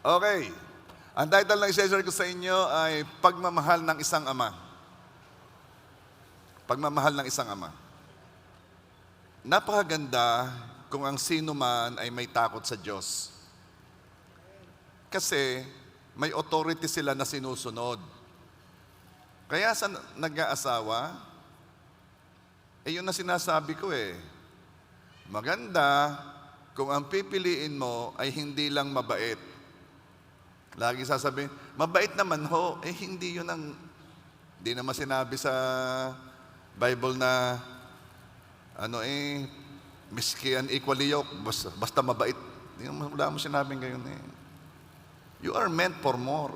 Okay. Ang title ng i-share ko sa inyo ay Pagmamahal ng Isang Ama. Pagmamahal ng Isang Ama. Napakaganda kung ang sino man ay may takot sa Diyos. Kasi may authority sila na sinusunod. Kaya sa nag-aasawa, yun na sinasabi ko maganda kung ang pipiliin mo ay hindi lang mabait. Lagi sasabihin, mabait naman ho. Hindi yun hindi naman sinabi sa Bible na, miski and equally yoked, basta mabait. Wala mo sinabing gayon You are meant for more.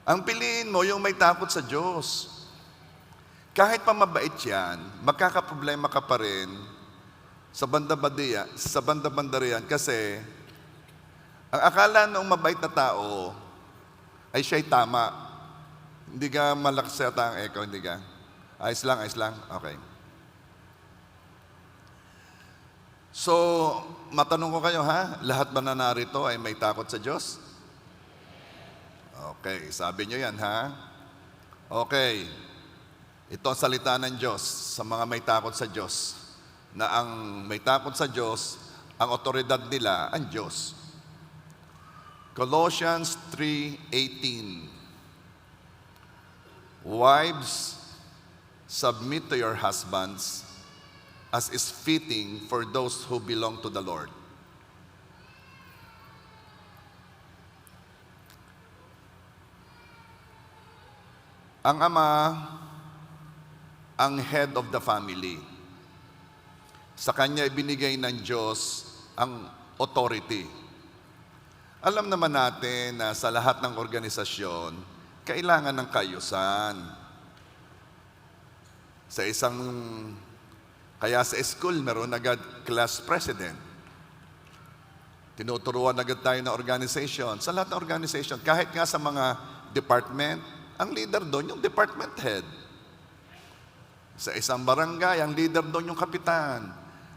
Ang piliin mo, yung may takot sa Diyos. Kahit pa mabait yan, magkakaproblema ka pa rin sa banda-banda riyan kasi ang akala ng mabait na tao ay siya'y tama. Hindi ka malakas yata ang echo, hindi ka? Ayos lang. Okay. So, matanong ko kayo lahat ba na narito ay may takot sa Diyos? Okay, sabi nyo yan Okay. Ito ang salita ng Diyos sa mga may takot sa Diyos. Na ang may takot sa Diyos, ang otoridad nila, ang Diyos. Colossians 3:18. Wives, submit to your husbands as is fitting for those who belong to the Lord. Ang ama, ang head of the family. Sa kanya ibinigay ng Diyos ang authority. Alam naman natin na sa lahat ng organisasyon, kailangan ng kaayusan. Kaya sa school, meron agad class president. Tinuturuan agad tayo ng organization. Sa lahat ng organization, kahit nga sa mga department, ang leader doon yung department head. Sa isang barangay, ang leader doon yung kapitan.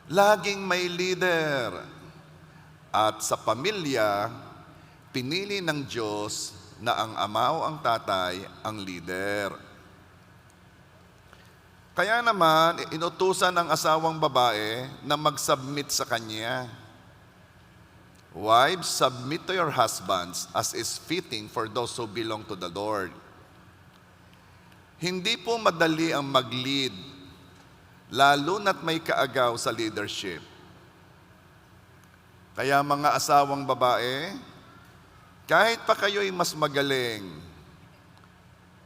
Laging may leader. At sa pamilya, pinili ng Diyos na ang ama o ang tatay ang leader. Kaya naman, inutusan ng asawang babae na mag-submit sa kanya. Wives, submit to your husbands as is fitting for those who belong to the Lord. Hindi po madali ang mag-lead, lalo na't may kaagaw sa leadership. Kaya mga asawang babae, kahit pa kayo'y mas magaling,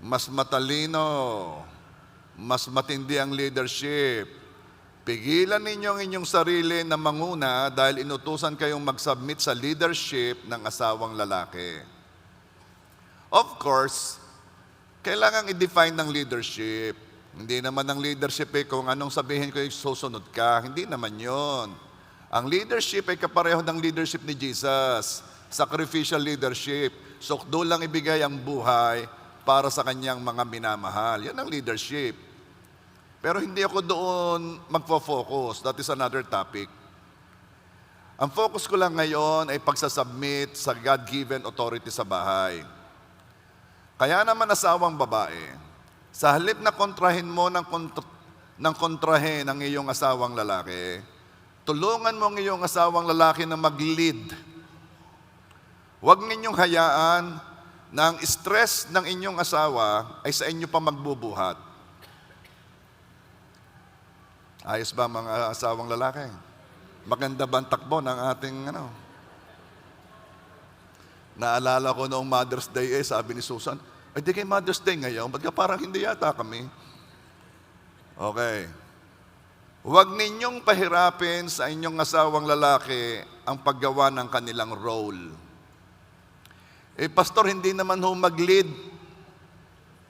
mas matalino, mas matindi ang leadership, pigilan ninyo ang inyong sarili na manguna dahil inutusan kayong mag-submit sa leadership ng asawang lalaki. Of course, kailangan i-define ng leadership. Hindi naman ang leadership kung anong sabihin ko susunod ka. Hindi naman yon. Ang leadership ay kapareho ng leadership ni Jesus. Sacrificial leadership. Sukdo lang ibigay ang buhay para sa kanyang mga minamahal. Yan ang leadership. Pero hindi ako doon magfo-focus. That is another topic. Ang focus ko lang ngayon ay pagsasubmit sa God-given authority sa bahay. Kaya naman asawang babae, sa halip na kontrahin mo ng kontrahin ang iyong asawang lalaki, tulungan mo ang iyong asawang lalaki na mag-lead. Huwag ninyong hayaan na ang stress ng inyong asawa ay sa inyo pa magbubuhat. Ayos ba mga asawang lalaki? Maganda ba ang takbo ng ating Naalala ko noong Mother's Day sabi ni Susan, di kay Mother's Day ngayon, ba't ka parang hindi yata kami? Okay. Huwag ninyong pahirapin sa inyong asawang lalaki ang paggawa ng kanilang role. Pastor, hindi naman mag-lead.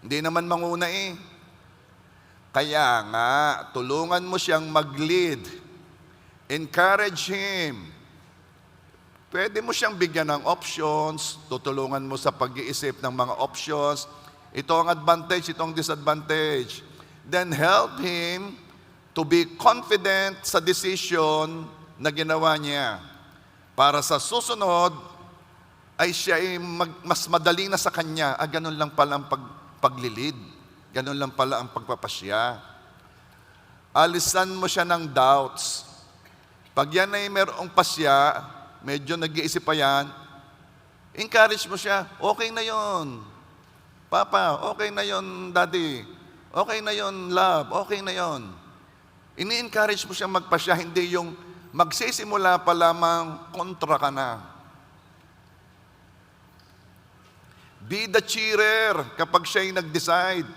Hindi naman manguna Kaya nga, tulungan mo siyang mag-lead. Encourage him. Pwede mo siyang bigyan ng options, tutulungan mo sa pag-iisip ng mga options. Ito ang advantage, ito ang disadvantage. Then help him to be confident sa decision na ginawa niya para sa susunod ay siya ay mas madali na sa kanya. Ganun lang pala ang paglilid. Ganun lang pala ang pagpapasya. Alisan mo siya ng doubts. Pag yan ay merong pasya, medyo nag-iisip pa yan, encourage mo siya, okay na yon, Papa, okay na yon, Daddy, okay na yon, love, okay na yon. Ini-encourage mo siya magpasya, hindi yung magsisimula pa lamang kontra ka na. Be the cheerer kapag siya'y nag-decide.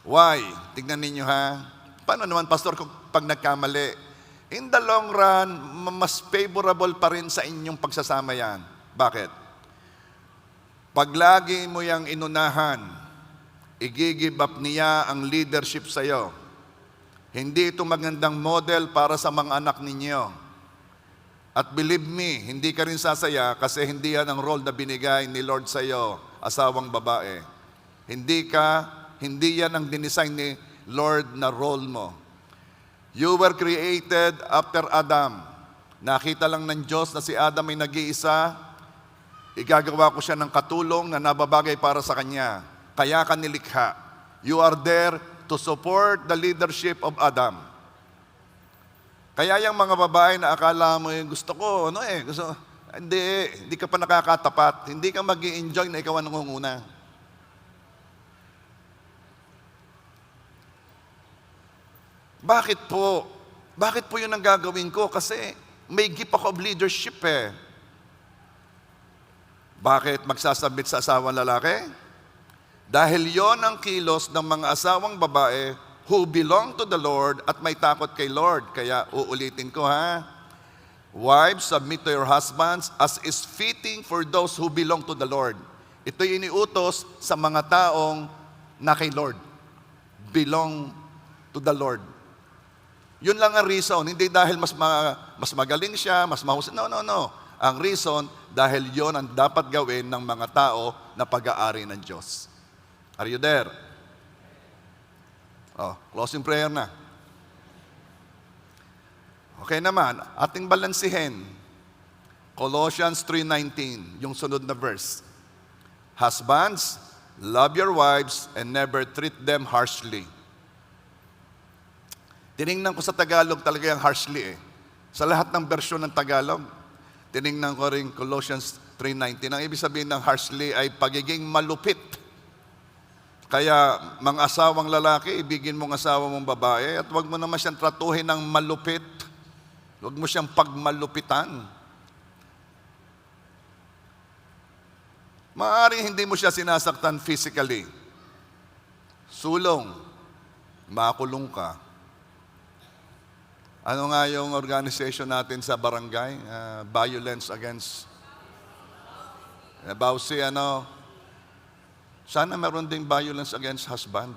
Why? Tignan ninyo ha. Paano naman, Pastor, pag nagkamali? In the long run, mas favorable pa rin sa inyong pagsasama yan. Bakit? Pag lagi mo yang inunahan, i-give up niya ang leadership sa iyo. Hindi ito magandang model para sa mga anak ninyo. At believe me, hindi ka rin sasaya kasi hindi yan ang role na binigay ni Lord sa iyo, asawang babae. Hindi yan ang dinisign ni Lord na role mo. You were created after Adam. Nakita lang ng Diyos na si Adam ay nag-iisa, igagawa ko siya ng katulong na nababagay para sa kanya. Kaya ka nilikha. You are there to support the leadership of Adam. Kaya yung mga babae na akala mo yung gusto ko, hindi ka pa nakakatapat. Hindi ka mag-i-enjoy na ikaw ang nangunguna. Bakit po? Bakit po yun ang gagawin ko? Kasi may gift ako of leadership eh. Bakit magsasabit sa asawang lalaki? Dahil yon ang kilos ng mga asawang babae who belong to the Lord at may takot kay Lord. Kaya uulitin ko ha. Wives, submit to your husbands as is fitting for those who belong to the Lord. Ito'y iniutos sa mga taong na kay Lord. Belong to the Lord. Yun lang ang reason. Hindi dahil mas magaling siya, mas mahusay. No. Ang reason, dahil yon ang dapat gawin ng mga tao na pag-aari ng Diyos. Are you there? Closing prayer na. Okay naman, ating balansihin. Colossians 3:19, yung sunod na verse. Husbands, love your wives and never treat them harshly. Tiningnan ko sa Tagalog talaga yung harshly eh. Sa lahat ng bersyon ng Tagalog, tiningnan ko rin Colossians 3:19. Ang ibig sabihin ng harshly ay pagiging malupit. Kaya mga asawang lalaki, ibigin mong asawa mong babae at huwag mo naman siyang tratuhin ng malupit. Huwag mo siyang pagmalupitan. Maaaring hindi mo siya sinasaktan physically. Sulong, makulong ka. Ano nga yung organization natin sa barangay? Violence against Bausi, Sana meron ding violence against husband.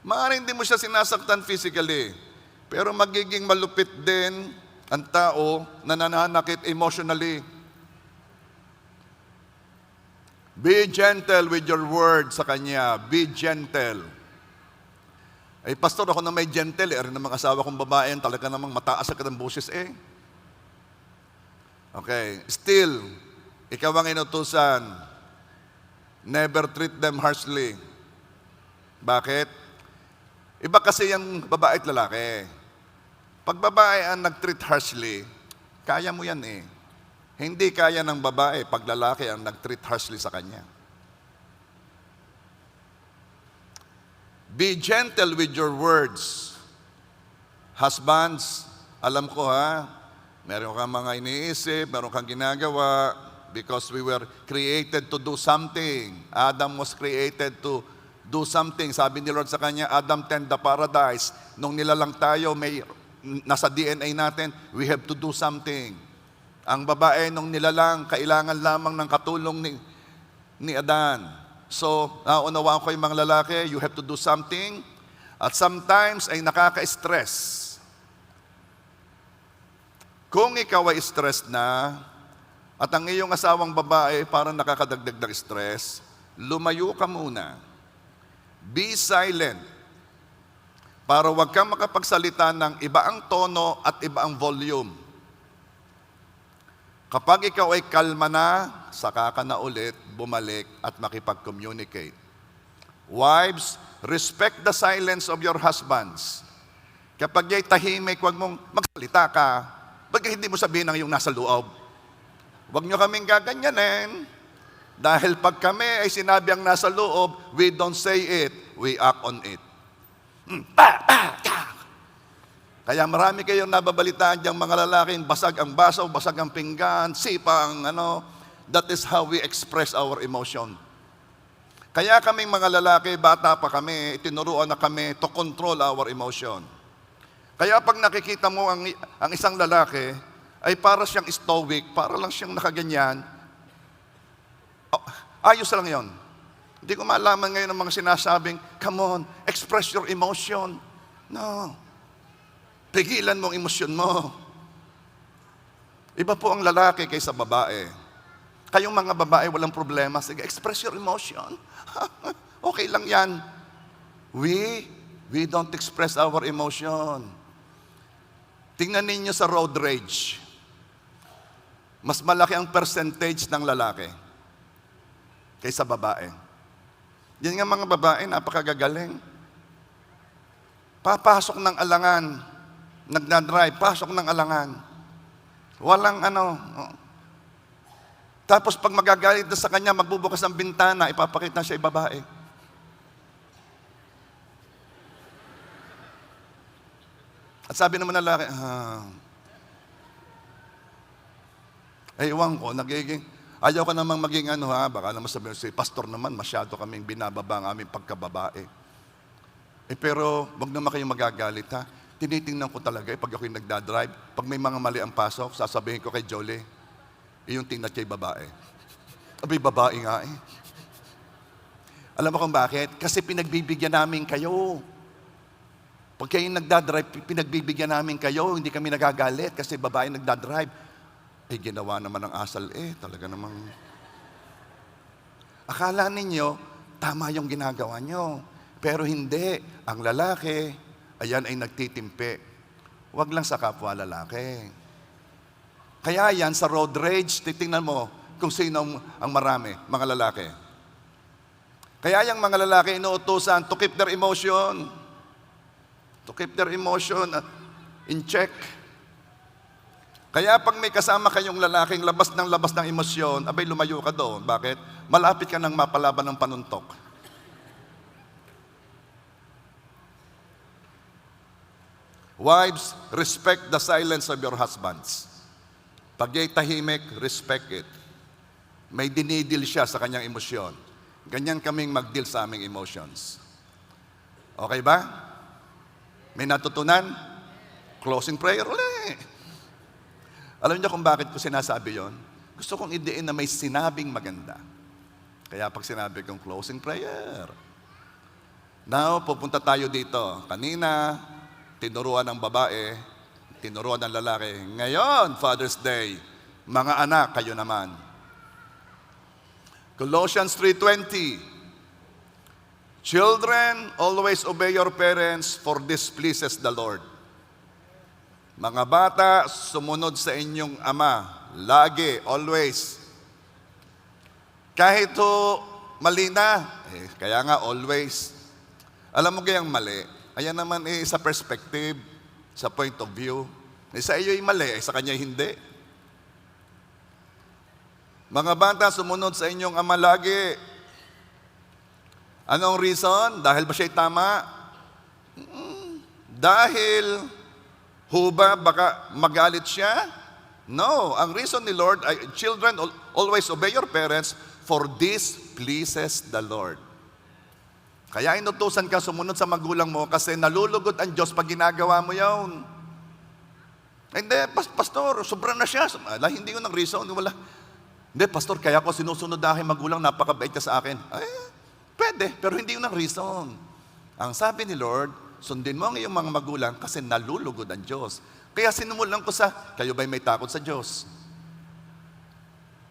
Maaaring hindi mo siya sinasaktan physically, pero magiging malupit din ang tao na nananakit emotionally. Be gentle with your words sa kanya. Be gentle. Ay, pastor, ako na may gentle. Rin ng mga asawa kong babae, talaga namang mataas agad ang boses eh. Okay. Still, ikaw ang inutusan. Never treat them harshly. Bakit? Iba kasi yung babae at lalaki. Pag babae ang nag-treat harshly, kaya mo yan eh. Hindi kaya ng babae pag lalaki ang nag-treat harshly sa kanya. Be gentle with your words. Husbands, alam ko ha, meron kang mga iniisip, meron kang ginagawa, because we were created to do something. Adam was created to do something. Sabi ni Lord sa kanya, Adam tend the paradise. Nung nilalang tayo, nasa DNA natin, we have to do something. Ang babae, nung nilalang, kailangan lamang ng katulong ni Adan. So, naunawaan ko yung mga lalaki, you have to do something. At sometimes ay nakaka-stress. Kung ikaw ay stressed na, at ang iyong asawang babae parang nakakadagdag ng stress, lumayo ka muna. Be silent. para wag kang makapagsalita ng iba ang tono at iba ang volume. Kapag ikaw ay kalma na, saka ka na ulit bumalik at makipag-communicate. Wives, respect the silence of your husbands. Kapag ya'y tahimik, huwag mong magsalita ka. Baga hindi mo sabihin ang iyong nasa loob. Huwag nyo kaming gaganyanin. Dahil pag kami ay sinabi ang nasa loob, we don't say it, we act on it. Kaya marami kayong nababalitaan diyang mga lalaking basag ang baso, basag ang pinggan, sipang, that is how we express our emotion. Kaya kaming mga lalaki, bata pa kami, itinuruan na kami to control our emotion. Kaya pag nakikita mo ang isang lalaki, ay para siyang stoic, para lang siyang nakaganyan, ayos lang yon. Hindi ko malaman ngayon ng mga sinasabing, come on, express your emotion. No. Pigilan mo ang emosyon mo. Iba po ang lalaki kaysa babae. Kayong mga babae, walang problema. Sige, express your emotion. Okay lang yan. We don't express our emotion. Tingnan ninyo sa road rage. Mas malaki ang percentage ng lalaki kaysa babae. Yan nga mga babae, napakagagaling. Papasok ng alangan, nagdadrive, pasok ng alangan. Walang Tapos pag magagalit na sa kanya, magbubukas ng bintana, ipapakita siya ay babae. At sabi naman ng lalaki, ewan ko, ayaw ka namang maging baka naman sabihin si pastor naman, masyado kaming binababa ang aming pagkababae. Pero wag naman kayong magagalit ha. Tinitingnan ko talaga pag ako'y nagdadrive, pag may mga mali ang pasok, sasabihin ko kay Jolie, yung tingnan kay babae. Abay, babae nga eh. Alam mo kung bakit? Kasi pinagbibigyan namin kayo. Pag kayo nagdadrive, pinagbibigyan namin kayo, hindi kami nagagalit kasi babae nagdadrive. Ay, ginawa naman ng asal talaga namang... Akala ninyo, tama yung ginagawa nyo. Pero hindi. Ang lalaki, ayan ay nagtitimpi. Huwag lang sa kapwa lalaki. Kaya yan, sa road rage, titingnan mo kung sino ang marami, mga lalaki. Kaya yung mga lalaki inuutusan to keep their emotion. To keep their emotion in check. Kaya pag may kasama kayong lalaking labas ng emosyon, abay lumayo ka doon. Bakit? Malapit ka nang mapalaban ng panuntok. Wives, respect the silence of your husbands. Pag ya'y tahimik, respect it. May dinidil siya sa kanyang emosyon. Ganyan kaming mag-deal sa aming emotions. Okay ba? May natutunan? Closing prayer ulit. Alam niyo kung bakit ko sinasabi yon? Gusto kong idein na may sinabing maganda. Kaya pag sinabi kong closing prayer. Now, pupunta tayo dito. Kanina, tinuruan ng babae, tinuruan ng lalaki. Ngayon, Father's Day, mga anak, kayo naman. Colossians 3:20. Children, always obey your parents, for this pleases the Lord. Mga bata, sumunod sa inyong ama. Lagi, always. Kahit mali na, kaya nga always. Alam mo kayang mali? Ayan naman sa perspective, sa point of view. Sa iyo'y mali, sa kanya hindi. Mga bata, sumunod sa inyong ama lagi. Anong reason? Dahil ba siya'y tama? Dahil baka magalit siya? No. Ang reason ni Lord ay, children, always obey your parents, for this pleases the Lord. Kaya inutusan ka sumunod sa magulang mo kasi nalulugod ang Diyos pag ginagawa mo yun. Hindi, pastor, sobra na siya. Hindi ko ng reason. Wala. Hindi, pastor, kaya ko sinusunod na aking magulang, napakabait ka sa akin. Ay, pwede, pero hindi yun ang reason. Ang sabi ni Lord, sundin mo ang iyong mga magulang kasi nalulugod ang Diyos. Kaya sinumulan ko kayo ba'y may takot sa Diyos?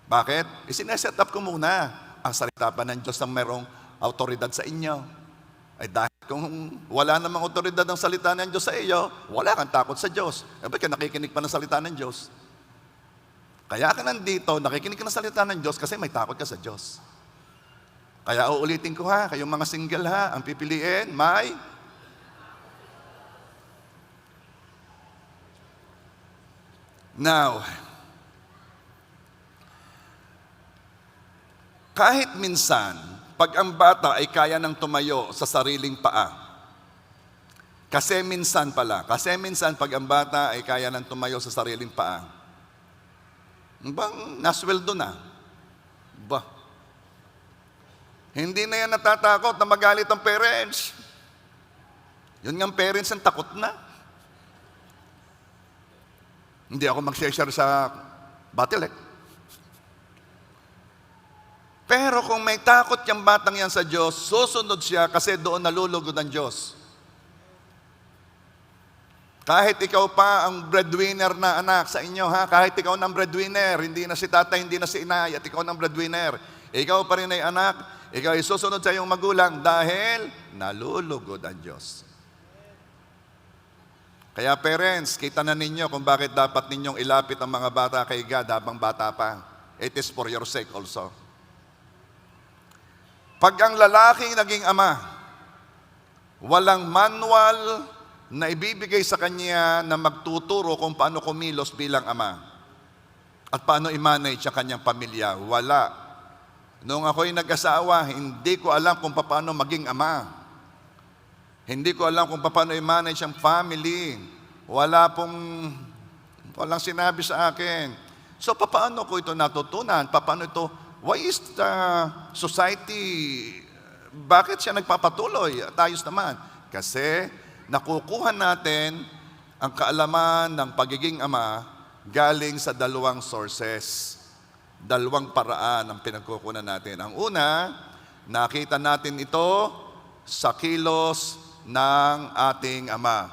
Bakit? Sineset up ko muna ang salita pa ng Diyos na mayroong autoridad sa inyo. Ay dahil Kung wala namang otoridad ng salita ng Diyos sa iyo, wala kang takot sa Diyos. Ba't ka nakikinig pa ng salita ng Diyos? Kaya ka nandito, nakikinig ka ng salita ng Diyos kasi may takot ka sa Diyos. Kaya uulitin ko ha, kayong mga single ha, ang pipiliin, may Now, kahit minsan, pag ang bata ay kaya nang tumayo sa sariling paa, kasi minsan pag ang bata ay kaya nang tumayo sa sariling paa, bang nasweldo na? Ba? Hindi na yan natatakot na magalit ang parents. Yun nga ang parents ang takot na. Hindi ako mag-share sa Battle. Pero kung may takot yung batang yan sa Diyos, susunod siya kasi doon nalulugod ang Diyos. Kahit ikaw pa ang breadwinner na anak sa inyo, ha? Kahit ikaw ng breadwinner, hindi na si tatay, hindi na si inay, at ikaw ng breadwinner, ikaw pa rin ay anak, ikaw ay susunod sa iyong magulang dahil nalulugod ang Diyos. Kaya parents, kita na ninyo kung bakit dapat ninyong ilapit ang mga bata kay God habang bata pa. It is for your sake also. Pag ang lalaking naging ama, walang manual na ibibigay sa kanya na magtuturo kung paano kumilos bilang ama at paano i-manage ang kanyang pamilya. Wala. Noong ako'y nag-asawa, hindi ko alam kung paano maging ama. Hindi ko alam kung paano i-manage ang family. Walang sinabi sa akin. So, paano ko ito natutunan? Paano ito? Why is the society, bakit siya nagpapatuloy? Tayos naman. Kasi, nakukuha natin ang kaalaman ng pagiging ama galing sa dalawang sources. Dalawang paraan ang pinagkukunan natin. Ang una, nakita natin ito sa kilos ng ating ama.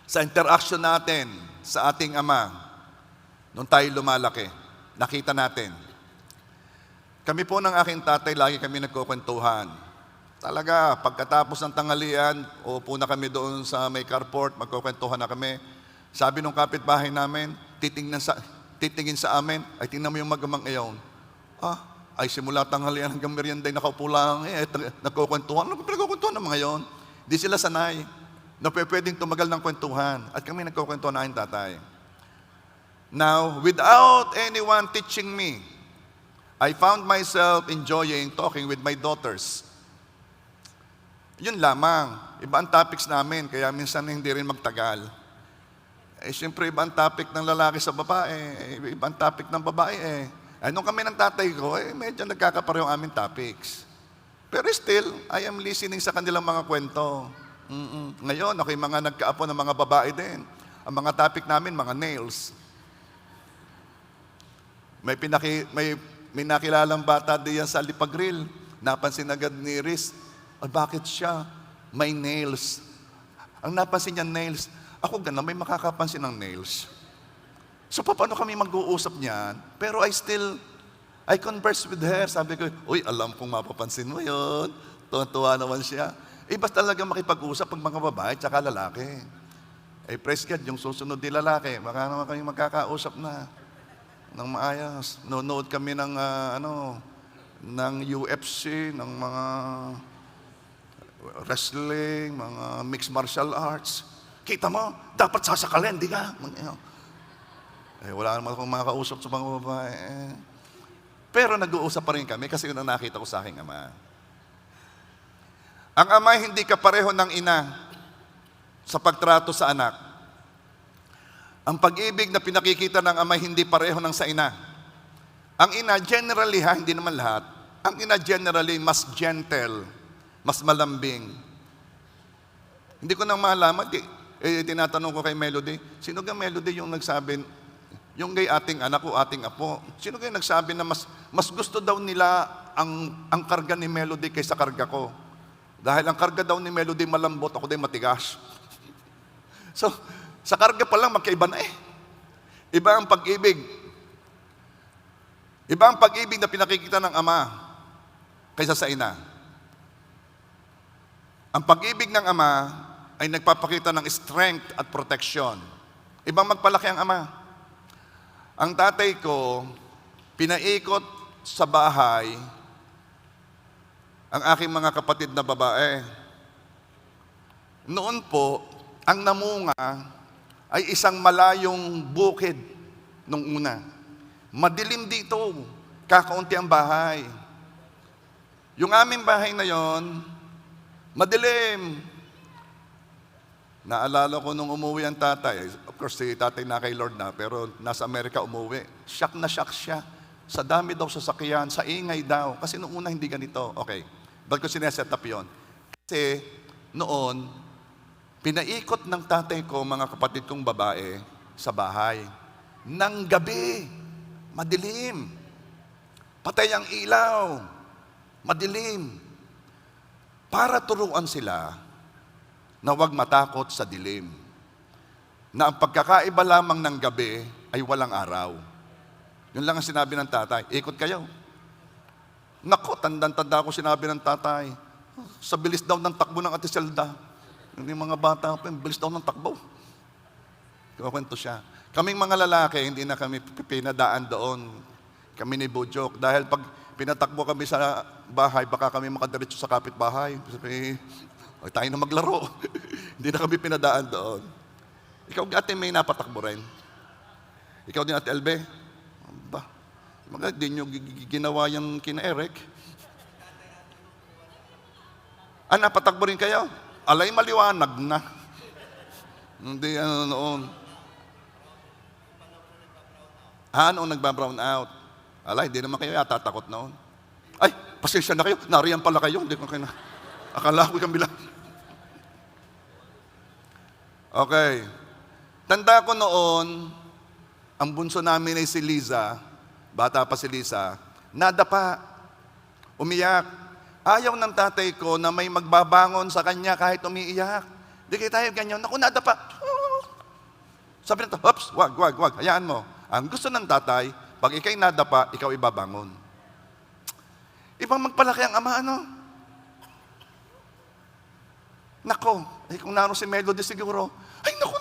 Sa interaction natin sa ating ama, nung tayo lumalaki, nakita natin. Kami po ng aking tatay, lagi kami nagkukwentuhan. Talaga, pagkatapos ng tanghalian, uupo na kami doon sa may carport, magkukwentuhan na kami. Sabi nung kapitbahay namin, titingin sa amin, ay tingnan mo yung magamang iyon. Ay simula tanghalian hanggang merienda, nakaupo lang nagkukwentuhan. Ano pinagkukwentuhan ng mga iyon? Di sila sanay na pwedeng tumagal ng kwentuhan. At kami nagkukwentuhan na aking tatay. Now, without anyone teaching me, I found myself enjoying talking with my daughters. Yun lamang. Iba ang topics namin, kaya minsan hindi rin magtagal. Siyempre, iba ang topic ng lalaki sa babae. Iba ang topic ng babae nung kami ng tatay ko, medyo nagkakapareho ang aming topics. Pero still, I am listening sa kanilang mga kwento. Ngayon, ako'y mga nagkaapo ng mga babae din. Ang mga topic namin, mga nails. May nakilalang bata diyan sa Lipagril. Napansin agad ni Riz, bakit siya? May nails. Ang napansin niya, nails. Ako gano'n, may makakapansin ng nails. So, paano kami mag-uusap niyan? Pero I converse with her. Sabi ko, alam kong mapapansin mo yun. Tuwa-tuwa naman siya. Iba talaga makipag-usap pag mga babae tsaka lalaki. Praise God, yung susunod di lalaki, baka naman kami magkakausap na ng maayos. Nonood kami ng UFC, ng mga wrestling, mga mixed martial arts. Kita mo, dapat sasakalin, di ka? Wala naman akong makakausap sa mga babae. Pero nag-uusap pa rin kami kasi yun ang nakita ko sa aking ama. Ang ama hindi kapareho ng ina sa pagtrato sa anak. Ang pag-ibig na pinakikita ng ama hindi pareho ng sa ina. Ang ina, generally hindi naman lahat, ang ina generally mas gentle, mas malambing. Hindi ko nang malaman, tinatanong ko kay Melody, sino ka Melody yung nagsabi, yung kay ating anak o ating apo, sino kayo nagsabi na mas gusto daw nila ang karga ni Melody kaysa karga ko? Dahil ang karga daw ni Melody malambot, ako din matigas. So, sa karga pa lang, magkaiba na Iba ang pag-ibig. Iba ang pag-ibig na pinakikita ng ama. kaysa sa ina. Ang pag-ibig ng ama ay nagpapakita ng strength at protection. Ibang magpalaki ang ama. Ang tatay ko, pinaikot sa bahay ang aking mga kapatid na babae. Noon po, ang namunga ay isang malayong bukid nung una. Madilim dito, kakaunti ang bahay. Yung aming bahay na yon, madilim. Naalala ko nung umuwi ang tatay. Of course, si tatay na kay Lord na, pero nasa Amerika umuwi. Shock na shock siya. Sa dami daw sasakyan, sa ingay daw. Kasi noong una hindi ganito. Okay. Ba't ko sineset up yun? Kasi noon, pinaikot ng tatay ko, mga kapatid kong babae, sa bahay. Nang gabi, madilim. Patay ang ilaw. Madilim. Para turuan sila na huwag matakot sa dilim. Na ang pagkakaiba lamang ng gabi ay walang araw. Yun lang ang sinabi ng tatay. Ikot kayo. Nako, tandang-tanda ko sinabi ng tatay. Sa bilis daw ng takbo ng Ate Zelda. Yung mga bata pa, bilis daw ng takbo. Kumakwento siya. Kaming mga lalaki, hindi na kami pinadaan doon. Kami ni Bujok. Dahil pag pinatakbo kami sa bahay, baka kami makadiretso sa kapitbahay. Sabi, "Ay, tayo na maglaro." Hindi na kami pinadaan doon. Ikaw, Ate May, napatakbo rin. Ikaw din, Ate Elbe. Ba, di nyo ginawa yung kina Eric. Napatakbo rin kayo? Alay, maliwanag na. Hindi, noon. Noong nagbabrown out. Alay, hindi naman kayo yata takot noon. Ay, pasensya na kayo. Nariyan pala kayo. Hindi ko kayo na. Akala ko kang bilang. Okay. Tanda ko noon, ang bunso namin ay si Liza, bata pa si Liza, nadapa, umiyak. Ayaw ng tatay ko na may magbabangon sa kanya kahit umiiyak. Di kayo tayo ganyan, naku, nadapa. Sabi nito, "Oops, wag, hayaan mo." Ang gusto ng tatay, pag ikay nadapa, ikaw ibabangon. Ibang magpalaki ang ama, ano? Nako, kung naroon si Melody siguro, ay, nako.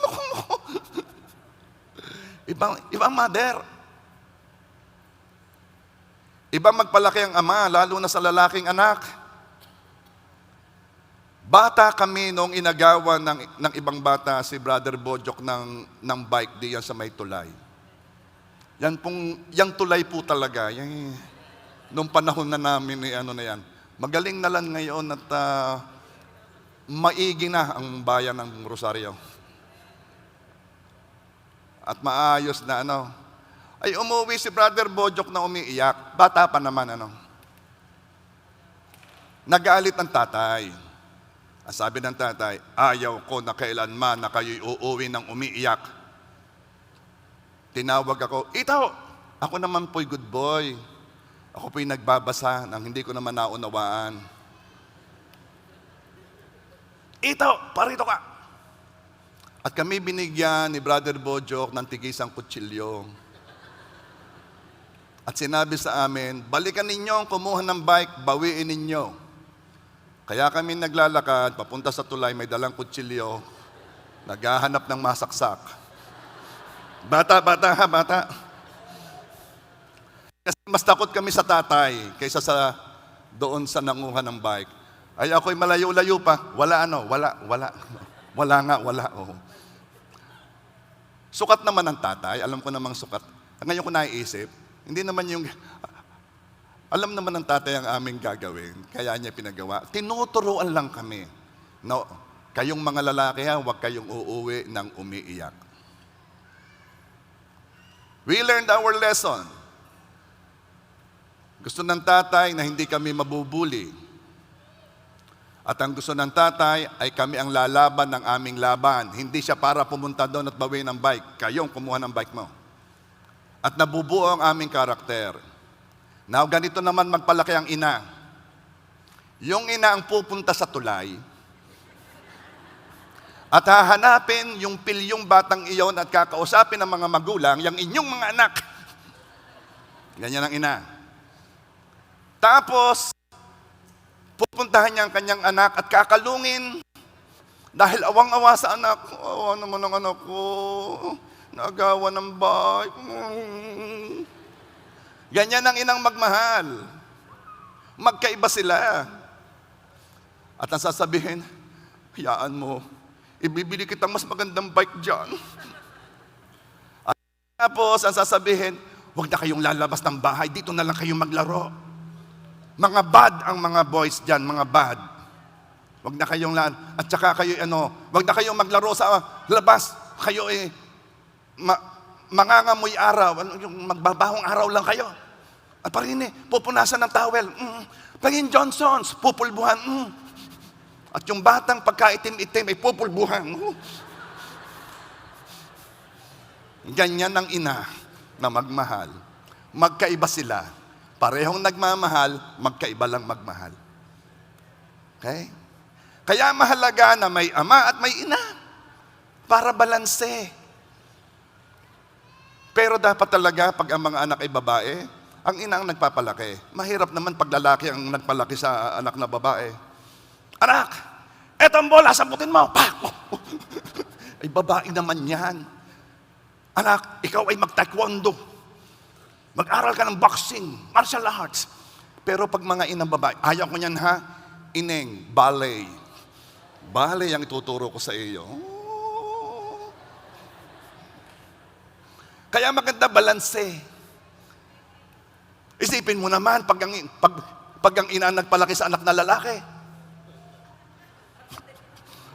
Ibang mother. Ibang magpalaki ang ama, lalo na sa lalaking anak. Bata kami nung inagawan ng ibang bata si Brother Bojok ng bike diyan sa may tulay. Yang tulay po talaga. Nung panahon na namin, na yan. Magaling na lang ngayon at maigi na ang bayan ng Rosario. At maayos na ay umuwi si Brother Bojok na umiiyak. Bata pa naman Nagalit ang tatay. Ang sabi ng tatay, "Ayaw ko na kailanman na kayo'y uuwi ng umiiyak." Tinawag ako, "Ito, ako naman po'y good boy. Ako po'y nagbabasa nang hindi ko naman naunawaan. Ito, parito ka." At kami binigyan ni Brother Bojok ng tigisang kutsilyo. At sinabi sa amin, "Balikan ninyo ang kumuha ng bike, bawiin ninyo." Kaya kami naglalakad, papunta sa tulay, may dalang kutsilyo, naghahanap ng masaksak. Bata. Kasi mas takot kami sa tatay kaysa sa doon sa nanguha ng bike. Ay, ako'y malayo-layo pa. Wala. Oh. Sukat naman ang tatay. Alam ko namang sukat. Ngayon ko naiisip, hindi naman alam naman ng tatay ang aming gagawin. Kaya niya pinagawa. Tinuturuan lang kami. No, kayong mga lalaki, huwag kayong uuwi ng umiiyak. We learned our lesson. Gusto ng tatay na hindi kami mabubuli. At ang gusto ng tatay ay kami ang lalaban ng aming laban. Hindi siya para pumunta doon at bawiin ang bike. Kayong kumuha ng bike mo. At nabubuo ang aming karakter. Now, ganito naman magpalaki ang ina. Yung ina ang pupunta sa tulay at hahanapin yung pilyong batang iyon at kakausapin ng mga magulang, yung inyong mga anak. Ganyan ang ina. Tapos, puntahan niya ang kanyang anak at kakalungin dahil awang-awa sa anak. Awa naman ang anak ko. Nagawa ng bahay. Ganyan ang inang magmahal. Magkaiba sila. At ang sasabihin, hayaan mo, ibibili kitang mas magandang bike dyan. At tapos, ang sasabihin, huwag na kayong lalabas ng bahay, dito na lang kayong maglaro. Mga bad ang mga boys dyan, mga bad. Huwag na kayong at saka kayo, huwag na kayong maglaro sa labas. Kayo mangangamoy araw, yung magbabahong araw lang kayo. At parin pupunasan ng towel. Pagin Johnsons, pupulbuhan. At yung batang pagkaitim-itim ay pupulbuhan. Ganyan ang ina na magmahal. Magkaiba sila. Parehong nagmamahal, magkaiba lang magmahal. Okay? Kaya mahalaga na may ama at may ina para balanse. Pero dapat talaga pag ang mga anak ay babae, ang ina ang nagpapalaki. Mahirap naman pag lalaki ang nagpalaki sa anak na babae. Anak, eto ang bola, samputin mo. Ay babae naman yan. Anak, ikaw ay mag-taekwondo. Mag-aral ka ng boxing, martial arts. Pero pag mga inang babae, ayaw ko niyan ha, ineng, ballet. Ballet ang ituturo ko sa iyo. Kaya maganda balanse. Isipin mo naman, pag ang ina nagpalaki sa anak na lalaki.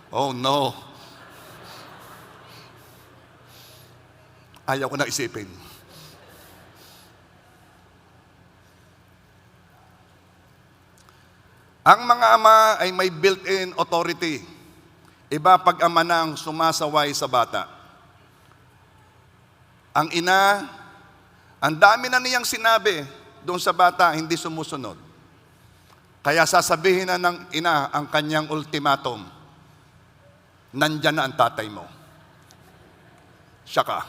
Oh no. Ayaw ko na isipin. Ang mga ama ay may built-in authority. Iba pag ama nang sumasaway sa bata. Ang ina, ang dami na niyang sinabi doon sa bata, hindi sumusunod. Kaya sasabihin na ng ina ang kanyang ultimatum, nandyan na ang tatay mo. Siya ka.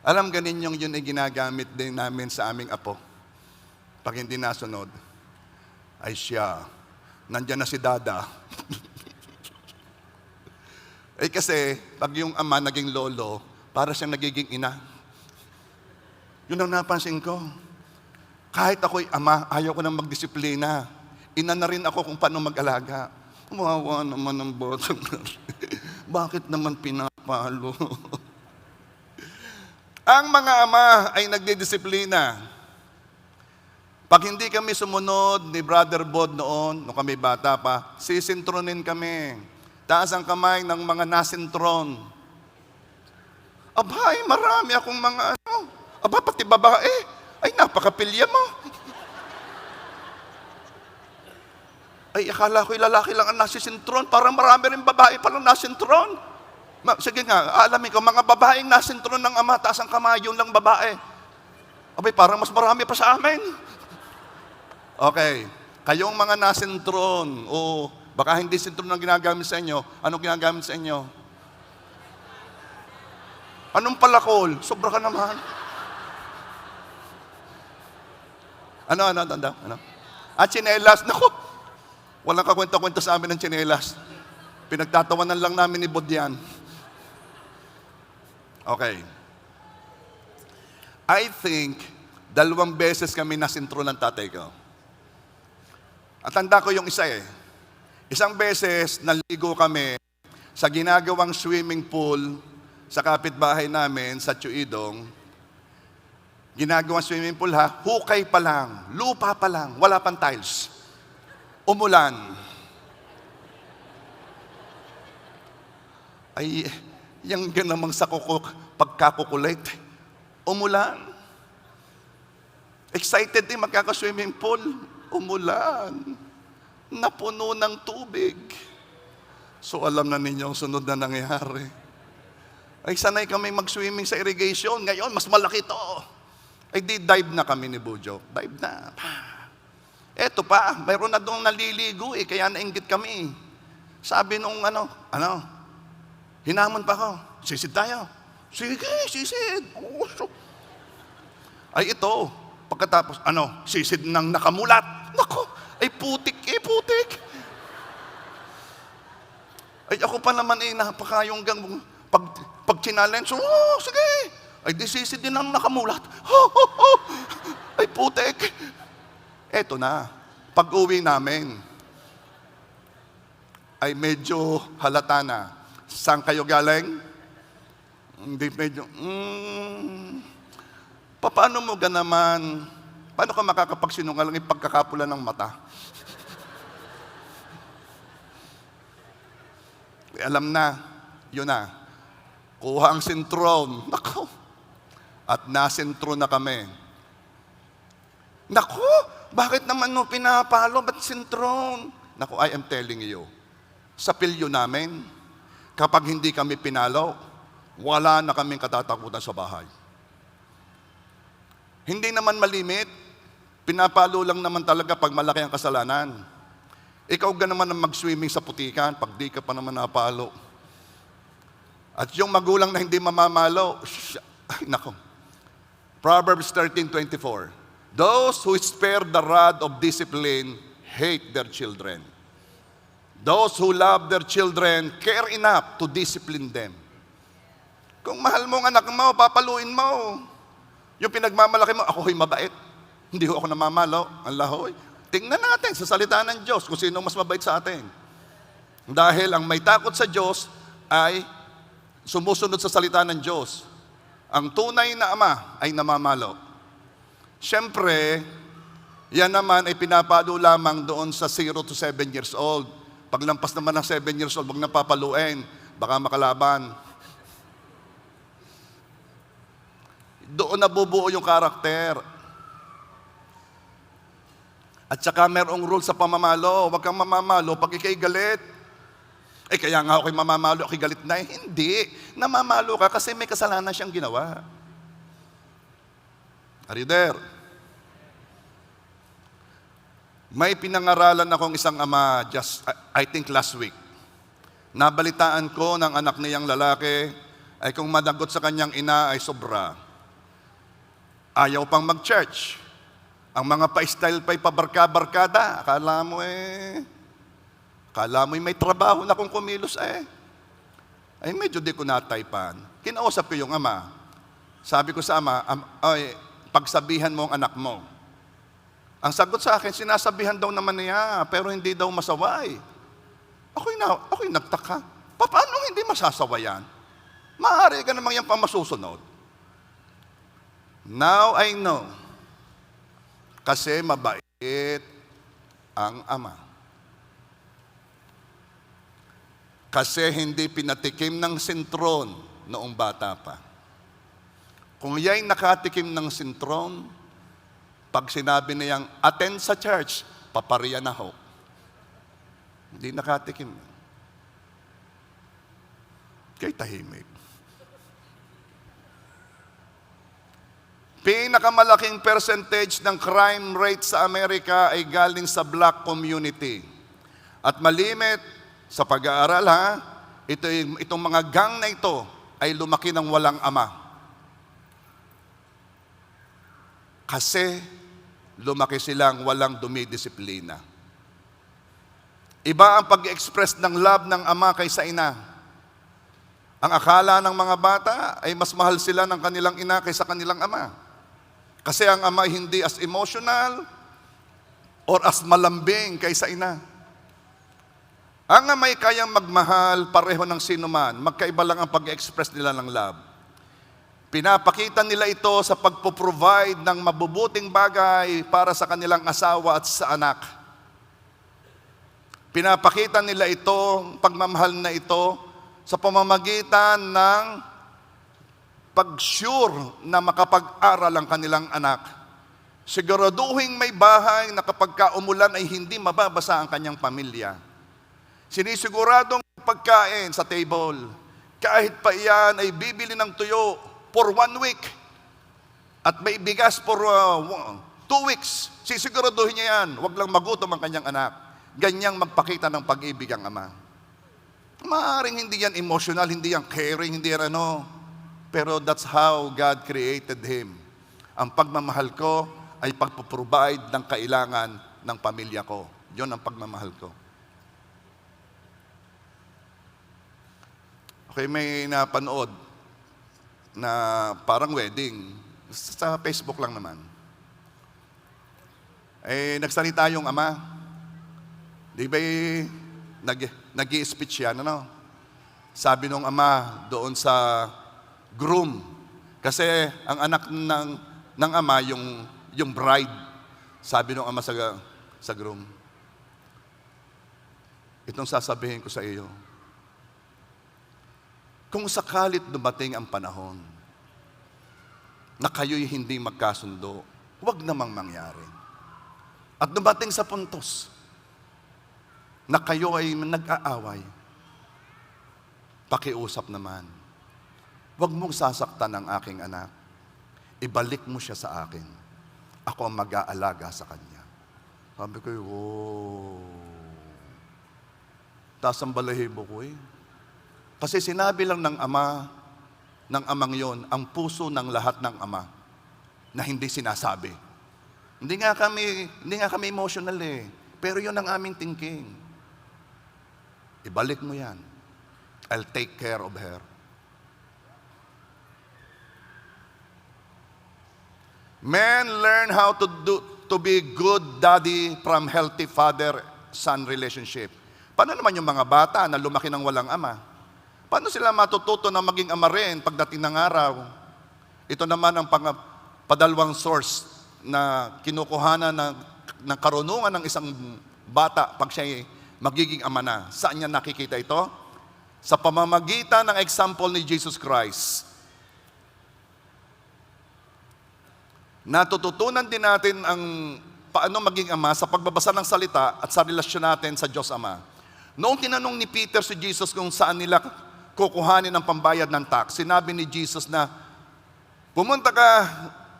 Alam ganin yung yun ay ginagamit din namin sa aming apo. Pag hindi nasunod, ay siya, nandyan na si dada. Kasi, pag yung ama naging lolo, para siyang nagiging ina. Yun ang napansin ko. Kahit ako'y ama, ayaw ko nang magdisiplina. Ina na rin ako kung paano mag-alaga. Wawa naman ang bottom. Bakit naman pinapalo? Ang mga ama ay nagdidisiplina. Pag hindi kami sumunod ni Brother Bod noon, nung kami bata pa, sisintronin kami. Taas ang kamay ng mga nasintron. Abay, marami akong mga Aba, pati babae. Ay, napakapilya mo. Ay, akala ko'y lalaki lang ang nasisintron. Parang marami rin babae palang nasintron. Sige nga, alamin ko, mga babaeng nasintron ng ama, taas ang kamay, yun lang babae. Abay, parang mas marami pa sa amin. Okay, kayong mga nasintron, o baka hindi sintron ang ginagamit sa inyo, anong ginagamit sa inyo? Anong palakol? Sobra ka naman. Ano? At tsinelas, naku, walang kakwenta-kwenta sa amin ng tsinelas. Pinagtatawanan lang namin ni Bodyan. Okay. I think, 2 beses kami nasintro ng tatay ko. At tanda ko yung isa Isang beses, naligo kami sa ginagawang swimming pool sa kapitbahay namin sa Chuidong. Ginagawang swimming pool hukay pa lang, lupa pa lang, wala pang tiles. Umulan. Ay, yung ganamang sa pagkakukulit. Umulan. Excited din magkaka-swimming pool. Umulan. Napuno ng tubig. So alam na ninyo ang sunod na nangyari. Ay sanay kami mag-swimming sa irrigation. Ngayon, mas malaki to. Ay di dive na kami ni Bujo. Dive na. Eto pa, mayroon na doon naliligo kaya nainggit kami. Sabi nung hinamon pa ako, sisid tayo. Sige, sisid. Ay ito, pagkatapos, sisid ng nakamulat. Naku, Ay putik, Ay ako pa naman napakayong gang, pag challenge, sige. Ay disisi din ang nakamulat. Ay putik. Eto na, pag-uwi namin, ay medyo halata na. Saan kayo galing? Hindi medyo, paano mo naman, paano ka makakapagsinungaling pagkakapula ng mata? Alam na, yun na. Kuha ang sintron. Nako. At nasintro na kami. Nako, bakit naman pinapalo? Ba't sintron? Nako, I am telling you, sa pilyo namin, kapag hindi kami pinalo, wala na kaming katatakutan sa bahay. Hindi naman malimit, pinapalo lang naman talaga pag malaki ang kasalanan. Ikaw naman ang mag-swimming sa putikan pag di ka pa naman napalo. At yung magulang na hindi mamamalo, ay nako. Proverbs 13:24. Those who spare the rod of discipline hate their children. Those who love their children care enough to discipline them. Kung mahal mo ang anak mo, papaluin mo. Yung pinagmamalaki mo, ako ho'y mabait. Hindi ho ako namamalo. Allah ho'y. Tingnan natin sa salita ng Diyos kung sino mas mabait sa atin. Dahil ang may takot sa Diyos ay sumusunod sa salita ng Diyos. Ang tunay na ama ay namamalo. Siyempre, yan naman ay pinapalo lamang doon sa 0 to 7 years old. Paglampas naman ng 7 years old, wag na papaluin. Baka makalaban. Doon nabubuo yung karakter. At saka merong rule sa pamamalo. Huwag kang mamamalo pag ikay galit. Kaya nga ako'y mamamalo, ako'y galit na. Hindi. Namamalo ka kasi may kasalanan siyang ginawa. Are you there? May pinangaralan akong isang ama I think last week. Nabalitaan ko ng anak niyang lalaki ay kung madagot sa kanyang ina ay sobra. Ayaw pang mag-church. Ang mga pa-style pa'y pabarka-barkada. Akala mo'y may trabaho na kung kumilos Ay medyo di ko nataypan. Kinausap ko yung ama. Sabi ko sa ama, pagsabihan mo ang anak mo. Ang sagot sa akin, sinasabihan daw naman niya, pero hindi daw masaway. Ako'y nagtaka. Paano hindi masasawayan? Maaari ka namang yung pamasusunod. Now I know. Kasi mabait ang ama. Kasi hindi pinatikim ng sintron noong bata pa. Kung ya'y nakatikim ng sintron, pag sinabi niyang attend sa church, papariya na ho. Hindi nakatikim. Kay tahimik. Pinakamalaking percentage ng crime rate sa Amerika ay galing sa black community. At malimit sa pag-aaral itong mga gang na ito ay lumaki ng walang ama. Kasi lumaki silang walang dumidisiplina. Iba ang pag-express ng love ng ama kaysa ina. Ang akala ng mga bata ay mas mahal sila ng kanilang ina kaysa kanilang ama. Kasi ang ama hindi as emotional or as malambing kaysa ina. Ang ama'y kayang magmahal pareho ng sinuman, magkaiba lang ang pag-express nila ng love. Pinapakita nila ito sa pagpo-provide ng mabubuting bagay para sa kanilang asawa at sa anak. Pinapakita nila ito, pagmamahal na ito, sa pamamagitan ng pag-sure na makapag-aral ang kanilang anak. Siguraduhin may bahay na kapag umulan ay hindi mababasa ang kanyang pamilya. Sinisiguradong pagkain sa table. Kahit pa iyan ay bibili ng tuyo for 1 week. At may bigas for 2 weeks. Sisiguraduhin niya yan. Huwag lang magutom ang kanyang anak. Ganyang magpakita ng pag-ibig ang ama. Maaaring hindi yan emotional, hindi yan caring, hindi yan Pero that's how God created him. Ang pagmamahal ko ay pagpaprovide ng kailangan ng pamilya ko. Yun ang pagmamahal ko. Okay, may napanood na parang wedding. Sa Facebook lang naman. Nagsalita yung ama. Di ba nag-i-speech yan, ano? Sabi nung ama doon sa groom. Kasi ang anak ng ama, yung bride. Sabi nung ama sa groom, itong sasabihin ko sa iyo, kung sakalit dumating ang panahon na kayo'y hindi magkasundo, huwag namang mangyari. At dumating sa puntos na kayo ay nag-aaway, pakiusap naman. Huwag mong sasaktan ang aking anak. Ibalik mo siya sa akin. Ako ang mag-aalaga sa kanya. Sabi ko, oh. Taas ang balahibo ko eh. Kasi sinabi lang ng amang yon, ang puso ng lahat ng ama na hindi sinasabi. Hindi nga kami emotional eh. Pero yun ang aming thinking. Ibalik mo yan. I'll take care of her. Men learn how to be good daddy from healthy father-son relationship. Paano naman yung mga bata na lumaki ng walang ama? Paano sila matututo na maging ama rin pagdating ng araw? Ito naman ang padalawang source na kinukuhanan ng karunungan ng isang bata pag siya magiging ama na. Saan niya nakikita ito? Sa pamamagitan ng example ni Jesus Christ. Natututunan din natin ang paano maging ama sa pagbabasa ng salita at sa relasyon natin sa Diyos Ama. Noong tinanong ni Peter si Jesus kung saan nila kukuhanin ang pambayad ng tax, sinabi ni Jesus na, pumunta ka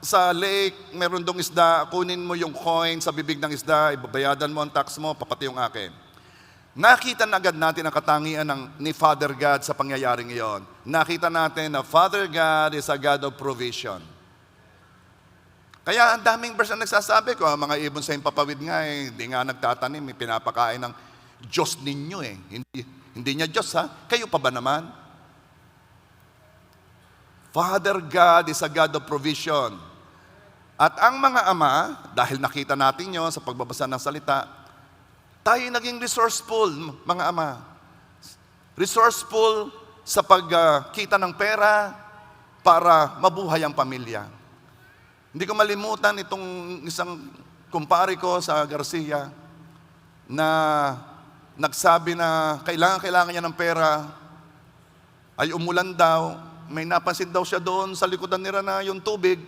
sa lake, meron dong isda, kunin mo yung coin sa bibig ng isda, ibabayadan mo ang tax mo, papati yung akin. Nakita na agad natin ang katangian ni Father God sa pangyayaring iyon. Nakita natin na Father God is a God of provision. Kaya ang daming verse na nagsasabi ko, mga ibon sa impapawid nga hindi nga nagtatanim, pinapakain ng Diyos ninyo eh. Hindi niya Diyos ha, kayo pa ba naman? Father God is a God of provision. At ang mga ama, dahil nakita natin yun sa pagbabasa ng salita, tayo naging resourceful, mga ama. Resourceful sa pagkita ng pera para mabuhay ang pamilya. Hindi ko malimutan itong isang kumpare ko sa Garcia na nagsabi na kailangan niya ng pera, ay umulan daw, may napansin daw siya doon sa likodan nila na yung tubig,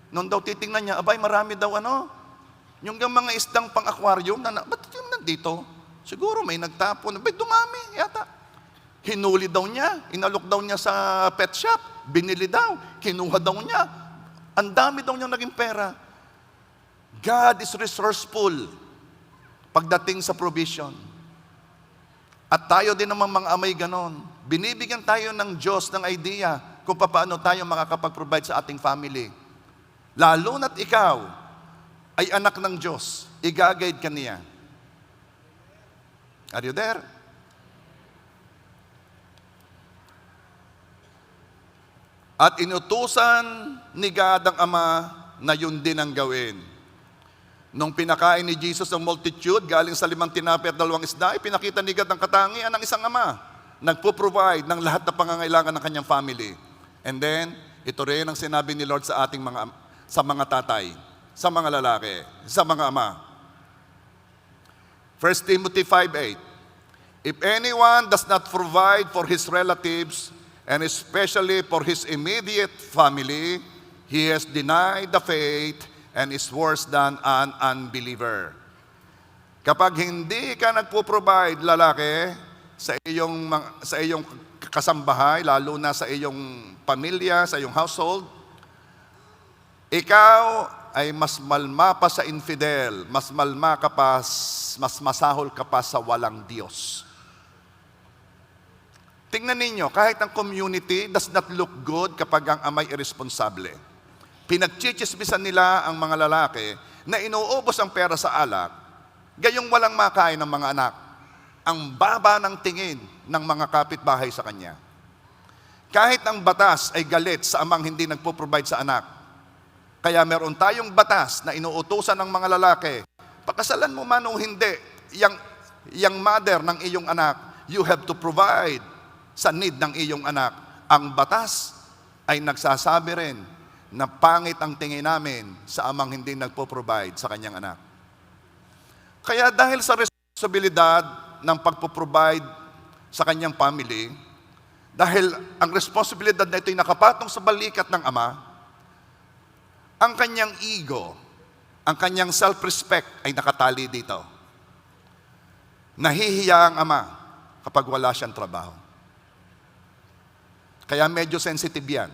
noon daw titingnan niya, abay marami daw yung mga isdang pang-aquarium, ba't yung nandito? Siguro may nagtapon, abay dumami yata. Hinuli daw niya, inalok daw niya sa pet shop, binili daw, kinuha daw niya, ang dami daw niyang naging pera. God is resourceful pagdating sa provision. At tayo din naman mga amay ganon. Binibigyan tayo ng Diyos ng idea kung paano tayo makakapag-provide sa ating family. Lalo na't ikaw ay anak ng Diyos, i-guide ka niya. Are you there? At inutusan ni God ang Ama na yun din ang gawin. Nung pinakain ni Jesus ang multitude, galing sa 5 tinapay at 2 isda, pinakita ni God ang katangian ng isang ama. Nagpo-provide ng lahat na pangangailangan ng kanyang family. And then, ito rin ang sinabi ni Lord sa ating sa mga tatay, sa mga lalaki, sa mga ama. 1 Timothy 5:8. If anyone does not provide for his relatives, and especially for his immediate family, he has denied the faith and is worse than an unbeliever. Kapag hindi ka nagpo-provide, lalaki, sa iyong kasambahay, lalo na sa iyong pamilya, sa iyong household, ikaw ay mas malma pa sa infidel, mas malma ka pa, mas masahol ka pa sa walang Diyos. Tingnan ninyo, kahit ang community does not look good kapag ang amay irresponsable. Pinagchichismisan nila ang mga lalaki na inuubos ang pera sa alak, Gayong walang makain ng mga anak. Ang baba ng tingin ng mga kapitbahay sa kanya. Kahit ang batas ay galit sa amang hindi nagpo-provide sa anak. Kaya meron tayong batas na inuutusan ng mga lalaki. Pakasalan mo man o hindi, yang mother ng iyong anak, you have to provide sa need ng iyong anak. Ang batas ay nagsasabi rin na pangit ang tingin namin sa amang hindi nagpo-provide sa kanyang anak. Kaya dahil sa responsibilidad ng pagpo-provide sa kanyang family, dahil ang responsibilidad na ito ay nakapatong sa balikat ng ama, ang kanyang ego, ang kanyang self-respect ay nakatali dito. Nahihiya ang ama kapag wala siyang trabaho. Kaya medyo sensitive yan.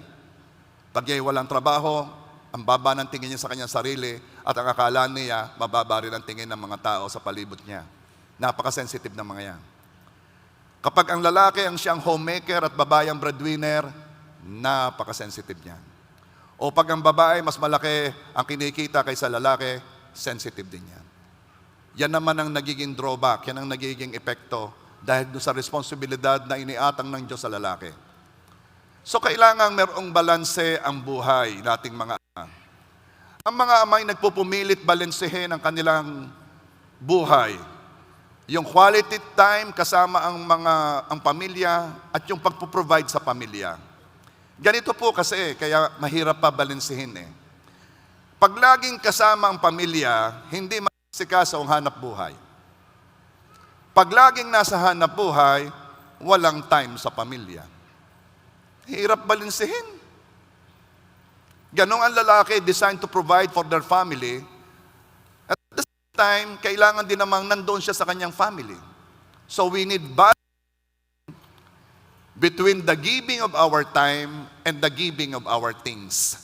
Pag niya walang trabaho, ang baba ng tingin niya sa kanyang sarili at ang akala niya, mababa rin ang tingin ng mga tao sa palibot niya. Napaka-sensitive ng mga yan. Kapag ang lalaki ang siyang homemaker at babae ang breadwinner, napaka-sensitive niyan. O pag ang babae mas malaki ang kinikita kaysa lalaki, sensitive din yan. Yan naman ang nagiging drawback, yan ang nagiging epekto dahil sa responsibilidad na iniatang ng Diyos sa lalaki. So kailangan merong balanse ang buhay nating mga ama. Ang mga amay nagpupumilit balansehin ang kanilang buhay. Yung quality time kasama ang pamilya at yung pagpo-provide sa pamilya. Ganito po kasi, kaya mahirap pa balansehin eh. Pag laging kasama ang pamilya, hindi masikaso ang hanap buhay. Pag laging nasa hanap buhay, walang time sa pamilya. Hirap balansehin. Ganong ang lalaki designed to provide for their family. At the same time, kailangan din namang nandoon siya sa kanyang family. So we need balance between the giving of our time and the giving of our things.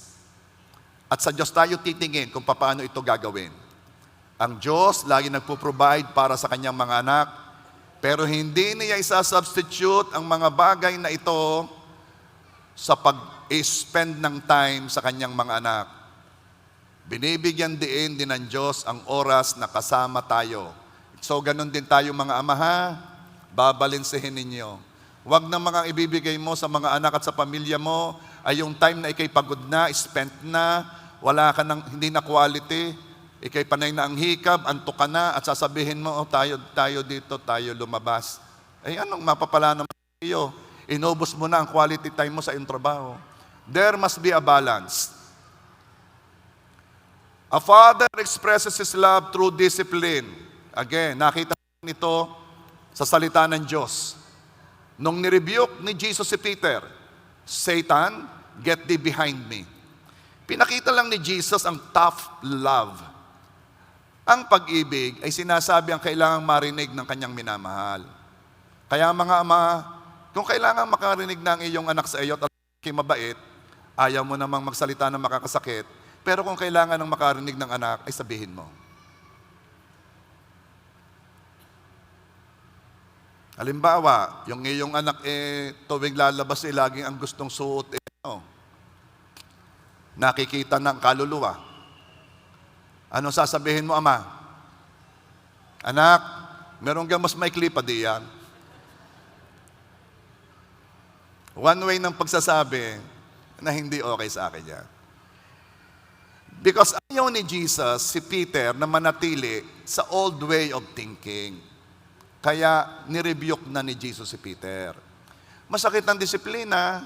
At sa Diyos tayo titingin kung paano ito gagawin. Ang Diyos lagi nagpo-provide para sa kanyang mga anak, pero hindi niya isa-substitute ang mga bagay na ito sa pag-spend ng time sa kanyang mga anak. Binibigyan din ng Diyos ang oras na kasama tayo. So ganun din tayo mga ama ha, babalansehin ninyo. Huwag na mga ibibigay mo sa mga anak at sa pamilya mo ay yung time na ikay pagod na, spent na, wala ka ng, hindi na quality, ikay panay na ang hikab, antok ka na, at sasabihin mo, oh, tayo dito, tayo lumabas. Ay anong mapapala naman iyo? Inubos mo na ang quality time mo sa iyong trabaho. There must be a balance. A father expresses his love through discipline. Again, nakita nito sa salita ng Diyos. Nung nirebuke ni Jesus si Peter, Satan, get thee behind me. Pinakita lang ni Jesus ang tough love. Ang pag-ibig ay sinasabi ang kailangang marinig ng kanyang minamahal. Kaya mga ama, kung kailangan makarinig ng iyong anak sa iyo at mabait, ayaw mo namang magsalita ng makakasakit, pero kung kailangan ng makarinig ng anak, ay sabihin mo. Halimbawa, yung iyong anak tuwing lalabas laging ang gustong suot nakikita ng kaluluwa. Ano sasabihin mo, ama? Anak, meron kang mas maikli pa diyan. One way ng pagsasabi na hindi okay sa akin yan. Because ayaw ni Jesus, si Peter, na manatili sa old way of thinking. Kaya nirebuke na ni Jesus si Peter. Masakit ang disiplina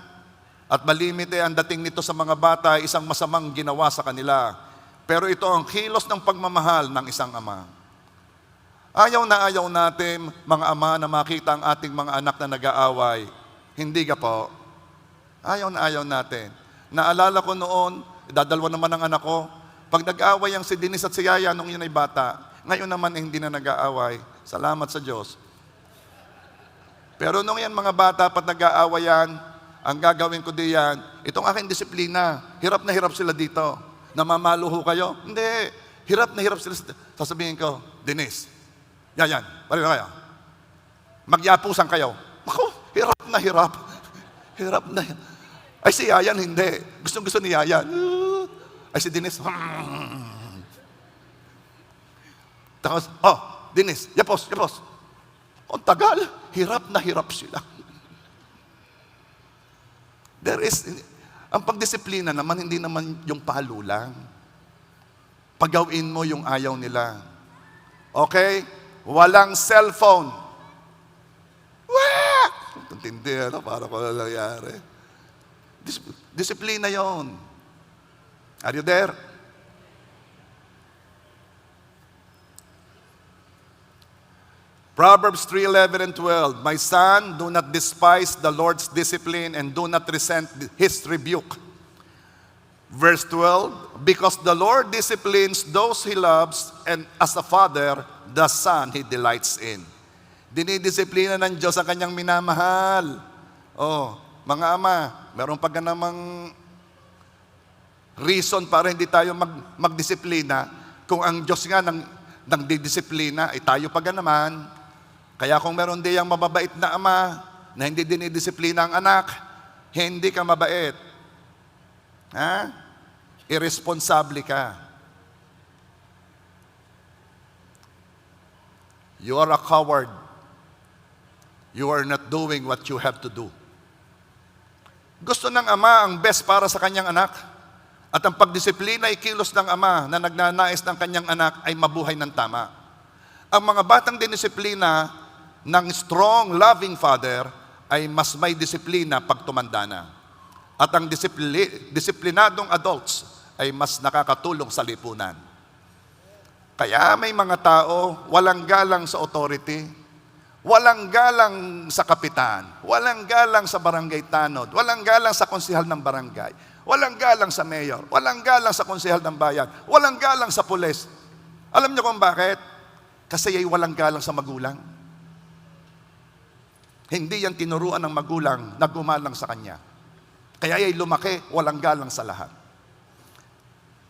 at malimite ang dating nito sa mga bata, isang masamang ginawa sa kanila. Pero ito ang kilos ng pagmamahal ng isang ama. Ayaw na ayaw natin, mga ama, na makita ang ating mga anak na nag-aaway. Hindi ka po. Ayaw na ayaw natin. Naalala ko noon, dadalwa naman ang anak ko, pag nag-aaway ang si Denise at si Yaya nung yun ay bata, ngayon naman hindi na nag-aaway. Salamat sa Diyos. Pero nung yan mga bata, pat nag-aawayan, ang gagawin ko diyan, itong aking disiplina, hirap na hirap sila dito. Namamalo ho kayo? Hindi. Hirap na hirap sila. Sasabihin ko, Denise, yan, pari na kayo. Magyapusan kayo. Ako, hirap na hirap. Hirap na hirap. Ay si Yayan, hindi. Gustong-gusto ni Yayan. Ay si Denise, Tapos, Denise, yapos, yapos. Ang tagal, hirap na hirap sila. Ang pagdisiplina naman, hindi naman yung palo lang. Pagawin mo yung ayaw nila. Okay? Walang cellphone. Wah! Tindi, para ko na nangyari. Disiplina yon. Are you there? Proverbs 3:11 and 12. My son, do not despise the Lord's discipline and do not resent His rebuke. Verse 12, because the Lord disciplines those He loves, and as a father, the son He delights in. Dinidisiplina ng Diyos ang kanyang minamahal. Oh, mga ama, meron pa namang reason para hindi tayo magdisiplina kung ang Diyos nga nang didisiplina, tayo pa naman. Kaya kung meron diyang mababait na ama na hindi dinidisiplina ang anak, hindi ka mabait. Ha? Irresponsable ka. You are a coward. You are not doing what you have to do. Gusto ng ama ang best para sa kanyang anak. At ang pagdisiplina ay kilos ng ama na nagnanais ng kanyang anak ay mabuhay ng tama. Ang mga batang dinisiplina ng strong, loving father ay mas may disiplina pag tumanda na. At ang disiplinadong adults ay mas nakakatulong sa lipunan. Kaya may mga tao walang galang sa authority, walang galang sa kapitan, walang galang sa barangay tanod, walang galang sa konsehal ng barangay, walang galang sa mayor, walang galang sa konsehal ng bayan, walang galang sa pulis. Alam niyo kung bakit? Kasi ay walang galang sa magulang. Hindi yan tinuruan ng magulang na gumalang sa kanya. Kaya ay lumaki, walang galang sa lahat.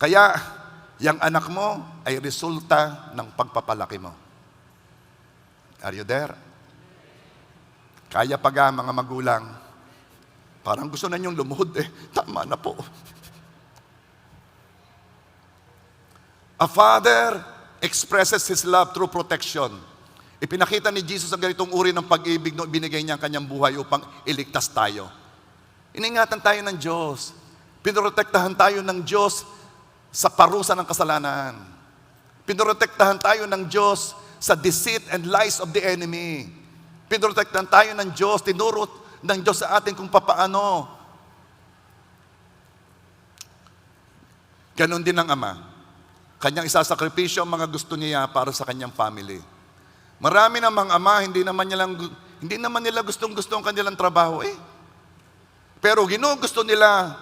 Kaya, yung anak mo ay resulta ng pagpapalaki mo. Are you there? Kaya pa mga magulang, parang gusto na niyong lumuhod Tama na po. A father expresses his love through protection. Ipinakita ni Jesus ang ganitong uri ng pag-ibig na binigay niya ang kanyang buhay upang iligtas tayo. Iningatan tayo ng Diyos. Pinoprotektahan tayo ng Diyos sa parusa ng kasalanan. Pinoprotektahan tayo ng Diyos sa deceit and lies of the enemy. Pinoprotektahan tayo ng Diyos, tinuro ng Diyos sa atin kung papaano. Ganon din ang Ama. Kanyang isasakripisyo ang mga gusto niya para sa kanyang family. Marami namang ama, hindi naman nila gustong-gusto ang kanilang trabaho Pero ginugusto nila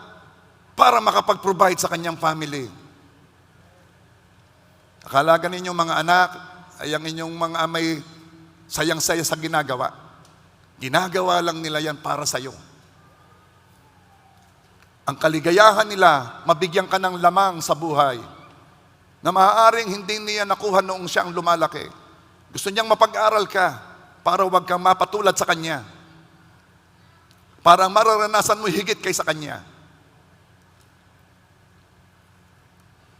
para makapag-provide sa kanyang family. Akala ninyo mga anak, ay ang inyong mga amay sayang-saya sa ginagawa. Ginagawa lang nila yan para sa iyo. Ang kaligayahan nila, mabigyan ka ng lamang sa buhay na maaaring hindi niya nakuha noong siya ang lumalaki. Gusto niyang mapag-aral ka para huwag kang mapatulad sa Kanya. Para mararanasan mo higit kaysa Kanya.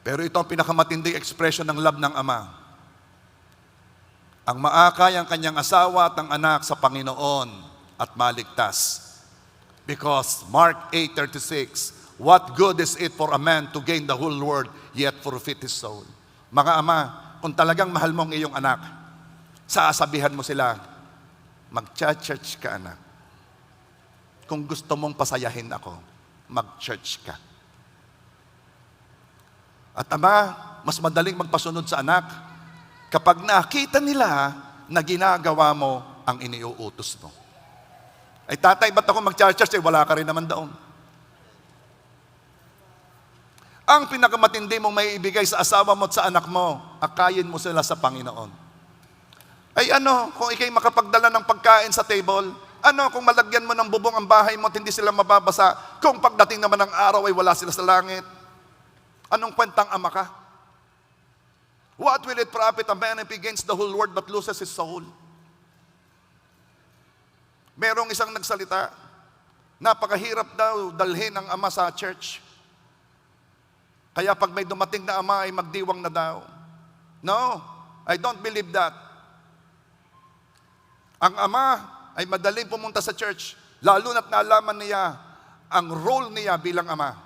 Pero ito ang pinakamatinding expression ng love ng Ama. Ang maakay ang kanyang asawa at ang anak sa Panginoon at maligtas. Because Mark 8:36, what good is it for a man to gain the whole world yet forfeit his soul? Mga ama, kung talagang mahal mo ang iyong anak, sasabihan mo sila, mag-church ka anak. Kung gusto mong pasayahin ako, mag-church ka. At ama, mas madaling magpasunod sa anak kapag nakita nila na ginagawa mo ang iniuutos mo. Ay tatay, ba't ako mag-church? Wala ka rin naman doon. Ang pinakamatindi mong may ibigay sa asawa mo at sa anak mo, akayin mo sila sa Panginoon. Ay kung ikay makapagdala ng pagkain sa table, kung malagyan mo ng bubong ang bahay mo at hindi sila mababasa, kung pagdating naman ng araw ay wala sila sa langit, anong kwentang ama ka? What will it profit a man if he gains the whole world but loses his soul? Merong isang nagsalita, napakahirap daw dalhin ang ama sa church. Kaya pag may dumating na ama ay magdiwang na daw. No, I don't believe that. Ang ama ay madaling pumunta sa church, lalo na't nalaman niya ang role niya bilang ama.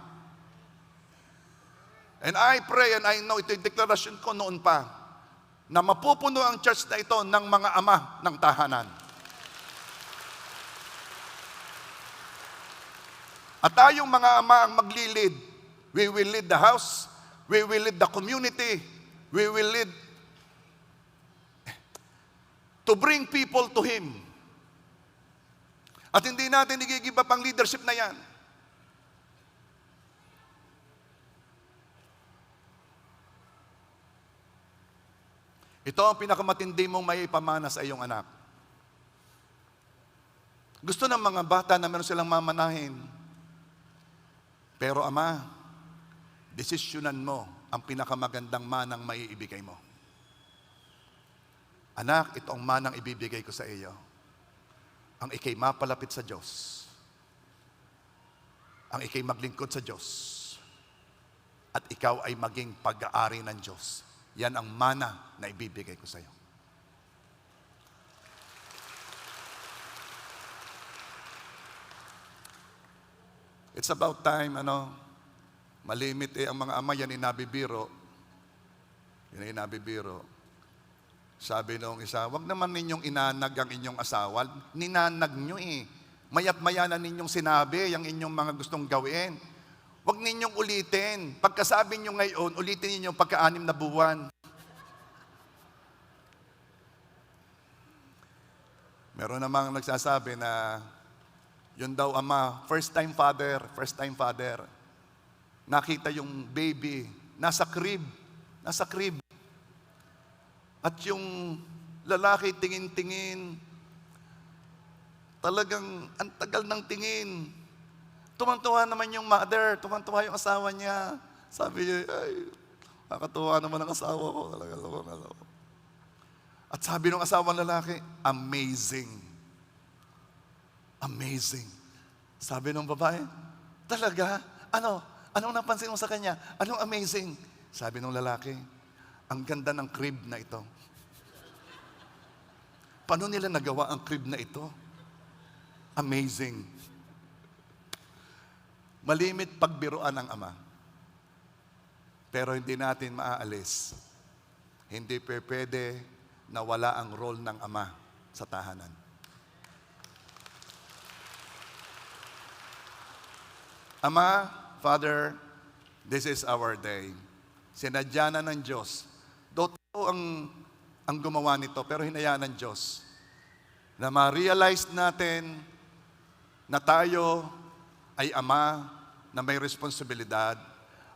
And I pray and I know, ito yung deklarasyon ko noon pa, na mapupuno ang church na ito ng mga ama ng tahanan. At tayong mga ama ang maglilid. We will lead the house, we will lead the community, we will lead to bring people to Him. At hindi natin igigiba pang leadership na yan. Ito ang pinakamatindi mong may ipamana sa iyong anak. Gusto ng mga bata na meron silang mamanahin. Pero ama, desisyonan mo ang pinakamagandang manang maiibigay mo. Anak, ito ang manang ibibigay ko sa iyo. Ang ikay mapalapit sa Diyos. Ang ikay maglingkod sa Diyos. At ikaw ay maging pag-aari ng Diyos. Yan ang mana na ibibigay ko sa iyo. It's about time, malimit ang mga ama, yan inabibiro. Yan inabibiro. Sabi nung isa, wag naman ninyong inanag ang inyong asawa. Ninanag nyo eh. Mayat-maya na ninyong sinabi ang inyong mga gustong gawin. Wag ninyong ulitin. Pagkasabi nyo ngayon, ulitin ninyong pagka-6 na buwan. Meron namang nagsasabi na yun daw ama, first time father. Nakita yung baby, nasa crib. At yung lalaki tingin-tingin, talagang ang tagal ng tingin. Tumang-tuwa naman yung mother, tumang-tuwa yung asawa niya. Sabi niya, ay, nakatuwa naman ang asawa ko. At sabi ng asawang lalaki, amazing. Amazing. Sabi ng babae, talaga? Anong napansin mo sa kanya? Anong amazing? Sabi ng lalaki, ang ganda ng crib na ito. Paano nila nagawa ang crib na ito? Amazing. Malimit pagbiruan ng ama. Pero hindi natin maaalis. Hindi pwede na wala ang role ng ama sa tahanan. Ama, Father, this is our day. Sinadya na ng Diyos. Totoo ang gumawa nito, pero hinayaan ng Diyos na ma-realize natin na tayo ay ama na may responsibilidad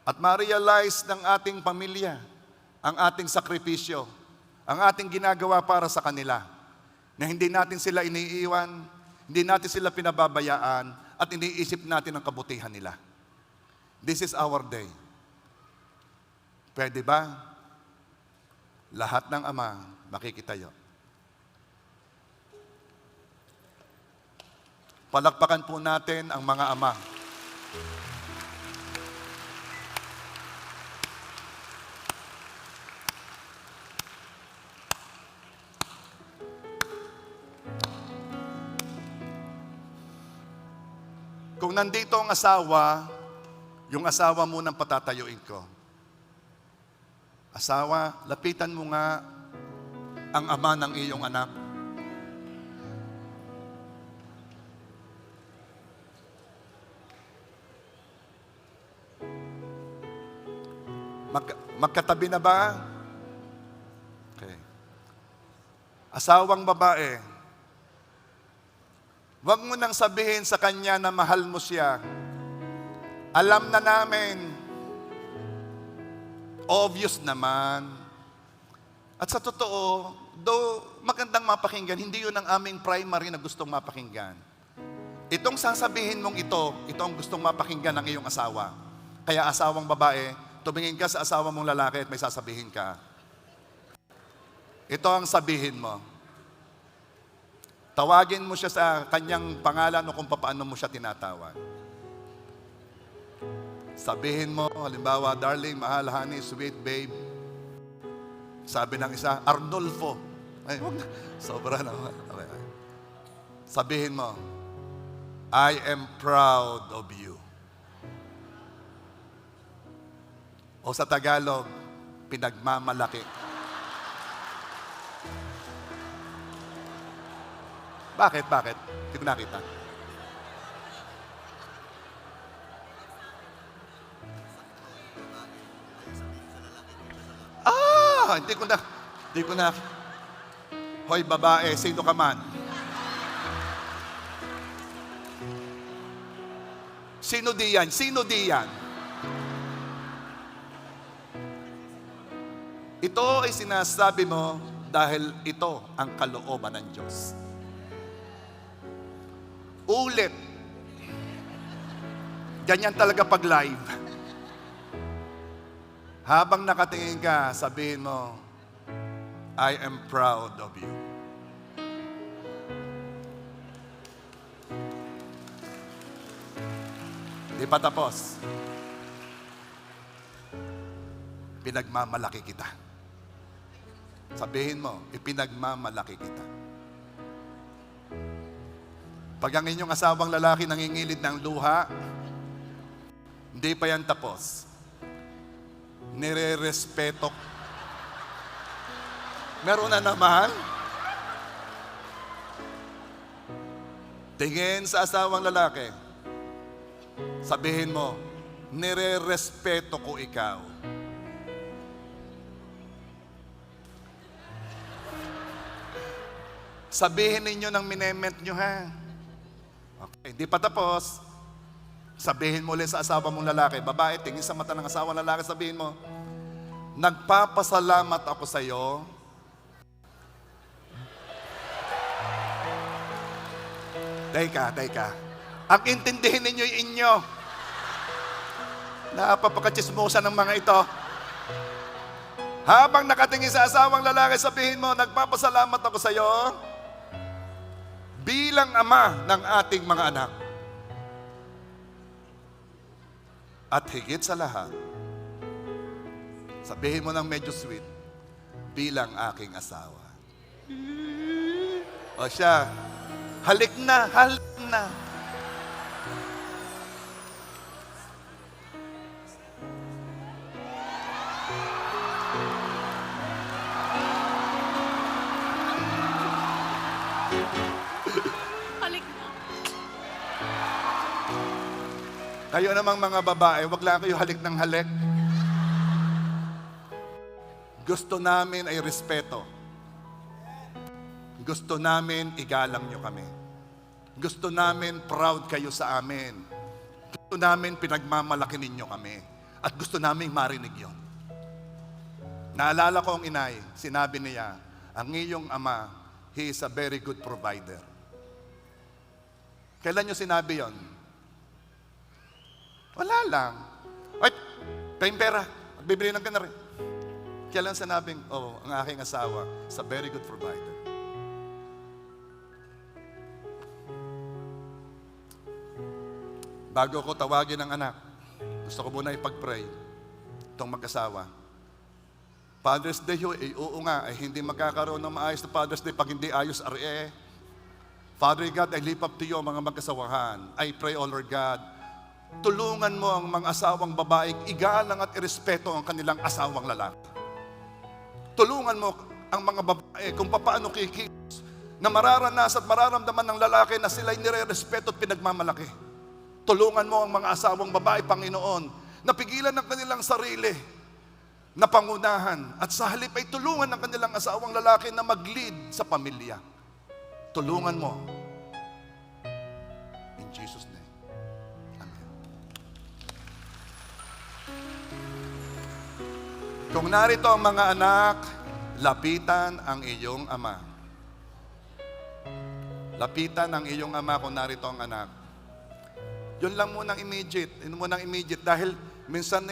at ma-realize ng ating pamilya ang ating sakripisyo, ang ating ginagawa para sa kanila, na hindi natin sila iniiwan, hindi natin sila pinababayaan, at iniisip natin ang kabutihan nila. This is our day. Pwede ba? Lahat ng ama makikitayo. Palakpakan po natin ang mga ama. Kung nandito ang asawa, yung asawa munang patatayuin ko. Asawa, lapitan mo nga ang ama ng iyong anak. Magkatabi na ba? Okay. Asawang babae, huwag mo nang sabihin sa kanya na mahal mo siya. Alam na namin. Obvious naman. At sa totoo, though magandang mapakinggan, hindi yun ang aming primary na gustong mapakinggan. Itong sasabihin mong ito ang gustong mapakinggan ng iyong asawa. Kaya asawang babae, tumingin ka sa asawa mong lalaki at may sasabihin ka. Ito ang sabihin mo. Tawagin mo siya sa kanyang pangalan o kung paano mo siya tinatawag. Sabihin mo, halimbawa, darling, mahal, honey, sweet, babe. Sabi ng isa, Arnulfo. Ay, huwag na. Sobra naman. Okay. Sabihin mo, I am proud of you. O sa Tagalog, pinagmamalaki. Bakit? Bakit? Hindi ko nakita. Hindi ko na. Hoy babae, sino ka man? Sino di yan? Sino di yan? Ito ay sinasabi mo dahil ito ang kalooban ng Diyos. Ulit. Ganyan talaga pag live. Habang nakatingin ka, sabihin mo, I am proud of you. Di pa tapos. Pinagmamalaki kita. Sabihin mo, ipinagmamalaki kita. Pag ang inyong asawang lalaki nangingilid ng luha, hindi pa yan tapos. Nire-respeto. Meron na naman. Tingin sa asawang lalaki. Sabihin mo, nire-respeto ko ikaw. Sabihin ninyo ng minement nyo, ha? Okay, hindi pa tapos. Sabihin mo ulit sa asawa mong lalaki, babae, tingin sa mata ng asawang lalaki, sabihin mo, nagpapasalamat ako sa iyo. Teka. Ang intindihin ninyo yung inyo. Napapakachismosa ng mga ito. Habang nakatingin sa asawang lalaki, sabihin mo, nagpapasalamat ako sa iyo bilang ama ng ating mga anak. At higit sa lahat, sabihin mo ng medyo sweet, bilang aking asawa. O siya, halik na, halik na. Halik na. Kayo namang mga babae, wag lang kayo halik ng halik. Gusto namin ay respeto. Gusto namin igalang nyo kami. Gusto namin proud kayo sa amin. Gusto namin pinagmamalaki ninyo kami. At gusto namin marinig yon. Naalala ko ang inay, sinabi niya, ang iyong ama, he is a very good provider. Kailan nyo sinabi yon? Wala lang. Ay, tayong pera. Bibili ng ganari. Kailan sinabing, oh, ang aking asawa is a very good provider. Bago ko tawagin ang anak, gusto ko muna ipag-pray itong mag-asawa. Father's Day ho, oo nga, hindi magkakaroon ng maayos na Father's Day pag hindi ayos Father God, I lift up to you mga mag-asawahan. I pray, oh Lord God, tulungan mo ang mga asawang babaeng igalang at irespeto ang kanilang asawang lalaki. Tulungan mo ang mga babae kung paano kikilos na mararanas at mararamdaman ng lalaki na sila'y nire-respeto at pinagmamalaki. Tulungan mo ang mga asawang babae, Panginoon, na pigilan ng kanilang sarili na pangunahan at sa halip ay tulungan ng kanilang asawang lalaki na mag-lead sa pamilya. Tulungan mo. In Jesus' name. Amen. Kung narito ang mga anak, lapitan ang iyong ama. Lapitan ang iyong ama kung narito ang anak. Yun lang munang immediate. Yun munang immediate dahil minsan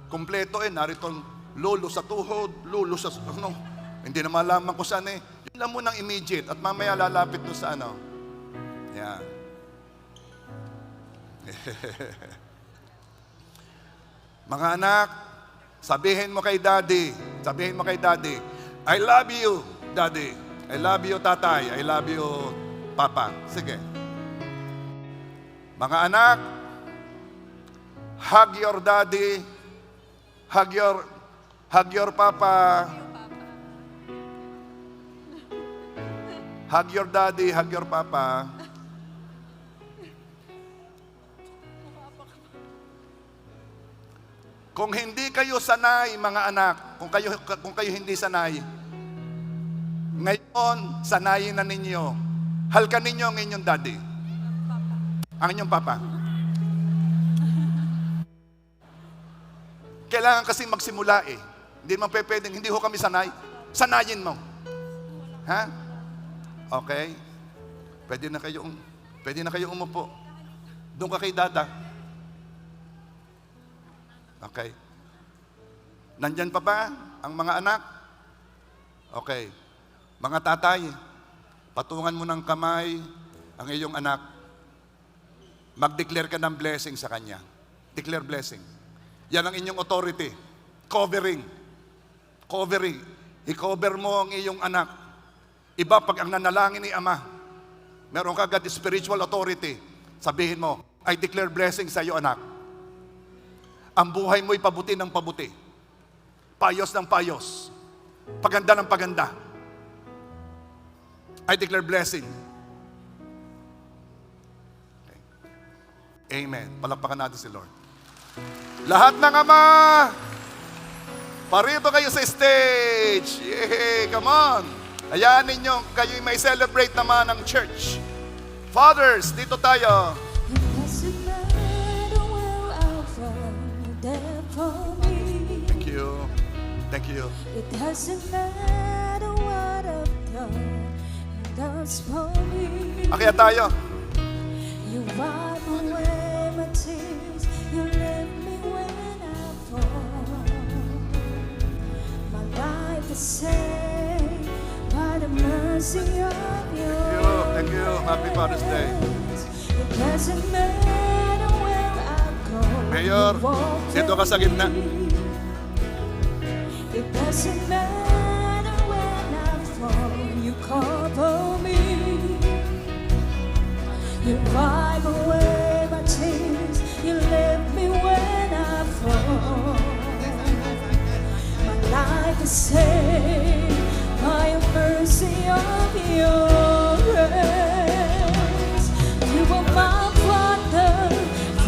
kompleto narito lolo sa tuhod, lolo sa hindi na malaman ko saan Yun lang munang immediate at mamaya lalapit doon sa Yan. Mga anak, sabihin mo kay daddy, I love you, daddy. I love you, tatay. I love you, Papa. Sige. Mga anak, hug your daddy, hug your papa. Hug your daddy, hug your papa. Kung hindi kayo sanay, mga anak, kung kayo hindi sanay, ngayon, sanayin na ninyo. Halkan ninyo ang inyong daddy. Ang inyong papa. Kailangan kasi magsimula eh. Hindi naman pwedeng, hindi ho kami sanay. Sanayin mo. Ha? Okay? Pwede na kayo umupo. Doon ka kay dada. Okay. Nandyan pa ba ang mga anak? Okay. Mga tatay, patungan mo ng kamay ang iyong anak. Mag-declare ka ng blessing sa kanya. Declare blessing. Yan ang inyong authority. Covering. Covering. I-cover mo ang iyong anak. Iba pag ang nanalangin ni Ama, meron ka agad spiritual authority. Sabihin mo, I declare blessing sa iyo, anak. Ang buhay mo'y pabuti ng pabuti. Payos ng payos. Paganda ng paganda. I declare blessing. Okay. Amen. Palakpakan natin si Lord. Lahat ng ama, parito kayo sa stage. Yay! Come on. Hayaan ninyo, kayo'y may celebrate naman ng church. Fathers, dito tayo. Thank you. Thank you. It doesn't matter what I've done, that's for me. Akyat tayo. You wipe away my tears, you lift me when I fall. My life is saved by the mercy of your Thank you. Happy Father's Day. It doesn't matter where I go. Mayor, you walk dito ka sa gitna. It doesn't matter when I fall, you cover me. You wipe away my tears, you lift me when I fall. My life is saved by your mercy of your grace. You are my Father,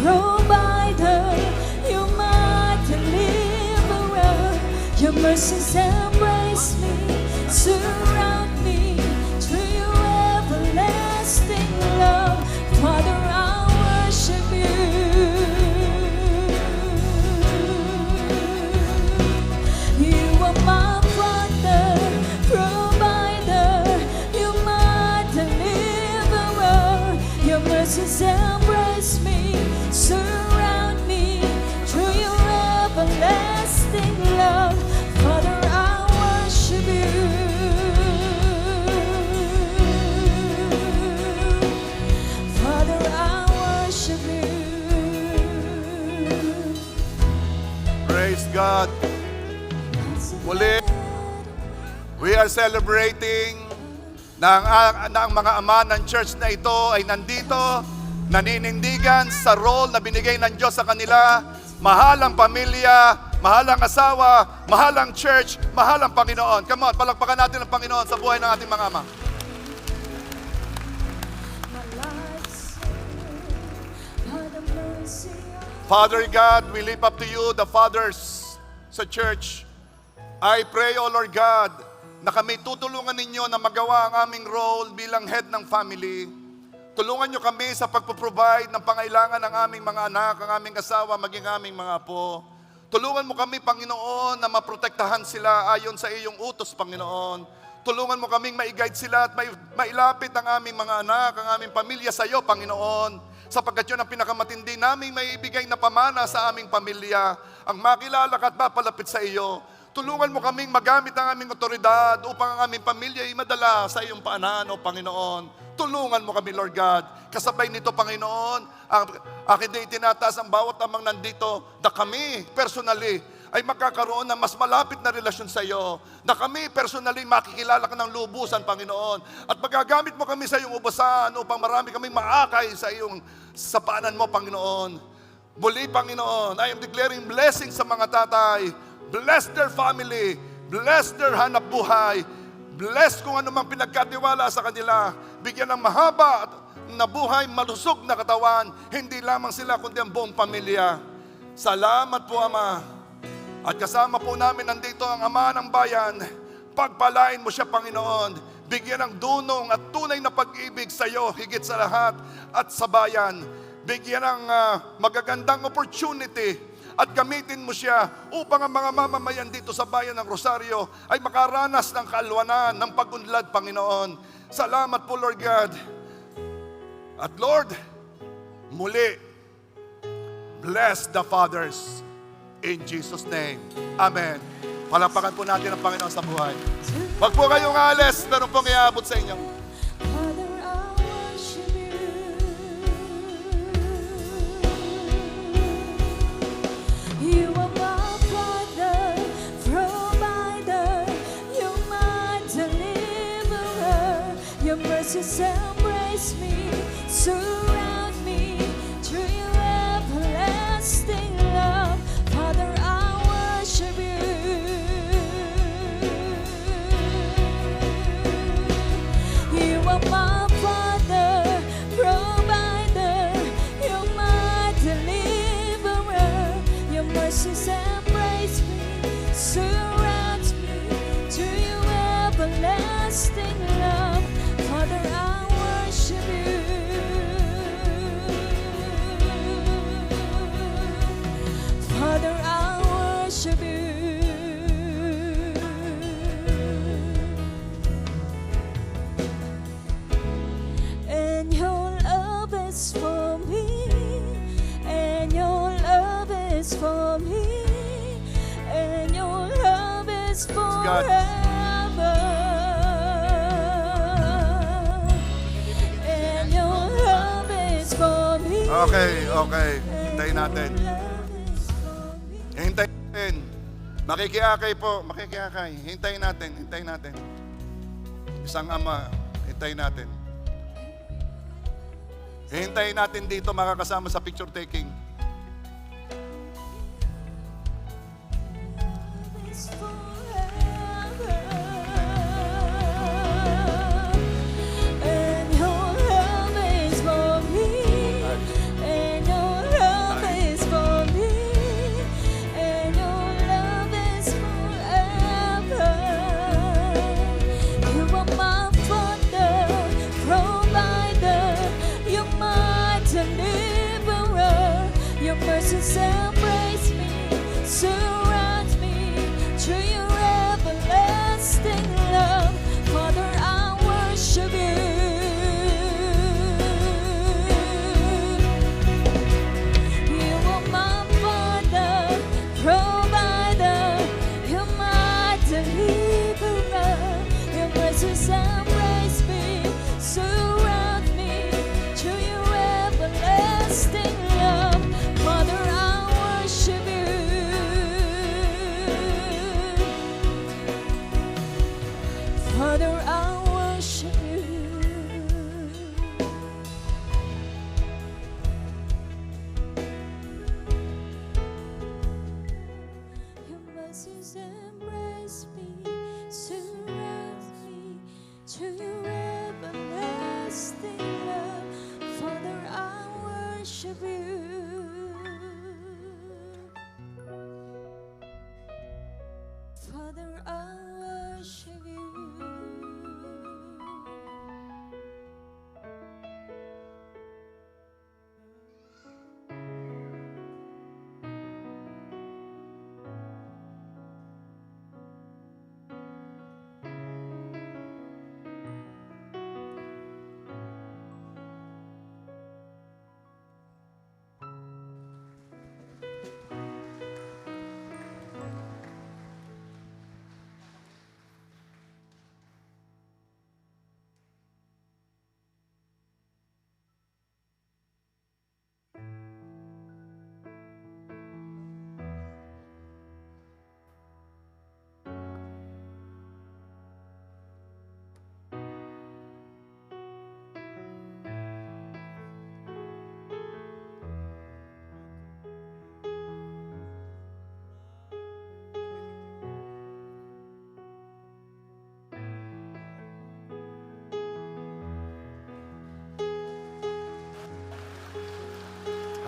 provider, you're my deliverer. Your mercies embrace me, surround me through your everlasting love. Father, I worship you. You are my Father, provider, you're my deliverer. Your mercies embrace me, surround me through your everlasting love. Father, I worship you. Father, I worship you. Praise God. Muli, we are celebrating na ang mga ama ng church na ito ay nandito, naninindigan sa role na binigay ng Diyos sa kanila. Mahalang pamilya, mahalang asawa, mahalang church, mahalang Panginoon. Come on, palakpakan natin ang Panginoon sa buhay ng ating mga ama. My life's saved by the mercy of Father God, we lift up to you the fathers sa church. I pray, O Lord God, na kami tutulungan ninyo na magawa ang aming role bilang head ng family. Tulungan nyo kami sa pagpo-provide ng pangailangan ng aming mga anak, ang aming asawa, maging aming mga apo. Tulungan mo kami, Panginoon, na maprotektahan sila ayon sa iyong utos, Panginoon. Tulungan mo kaming maiguide sila at mailapit ang aming mga anak, ang aming pamilya sa iyo, Panginoon. Sapagkat yun ang pinakamatindi naming maibigay na pamana sa aming pamilya, ang makilala ka at mapalapit sa iyo. Tulungan mo kaming magamit ang aming otoridad upang ang aming pamilya ay madala sa iyong paanan, O Panginoon. Tulungan mo kami, Lord God. Kasabay nito, Panginoon, akin din itinataas ang bawat amang nandito na kami, personally, ay makakaroon ng mas malapit na relasyon sa iyo, na kami personally makikilala ka ng lubusan, Panginoon, at magagamit mo kami sa iyong ubasan upang marami kaming maakay sa iyong sapanan mo, Panginoon. Muli, Panginoon, I am declaring blessings sa mga tatay. Bless their family. Bless their hanap buhay. Bless kung ano mang pinagkatiwala sa kanila. Bigyan ng mahaba na buhay, malusog na katawan. Hindi lamang sila, kundi ang buong pamilya. Salamat po, Ama. At kasama po namin nandito ang Ama ng Bayan. Pagpalain mo siya, Panginoon. Bigyan ng dunong at tunay na pag-ibig sa iyo, higit sa lahat, at sa bayan. Bigyan ng magagandang opportunity at gamitin mo siya upang ang mga mamamayan dito sa bayan ng Rosario ay makaranas ng kaalwanan, ng pag-unlad, Panginoon. Salamat po, Lord God. At Lord, muli, bless the fathers in Jesus' name. Amen. Palapakan po natin ang Panginoon sa buhay. Wag po kayong alis, meron pong iabot sa inyo. Father, I worship you. You are my Father, provider. You're my deliverer. Your mercies embrace me, surround me through your everlasting love. Father, I worship you. You are my Father, provider. You're my deliverer. Your mercies embrace me, surround me to your everlasting love. Father, I worship you. Father, I worship you. And your love is for me, and your love is for me, and your love is God. forever. And your love is for me. Okay. Hintayin natin. Your love is for me. Hintayin natin. Makikiakay po, makikiakay. Hintayin natin. Isang ama, hintayin natin. Hintayin natin dito makakasama sa picture taking. Is forever. And your love is for me, and your love is for me, and your love is forever. You are my Father, provider. You're my deliverer.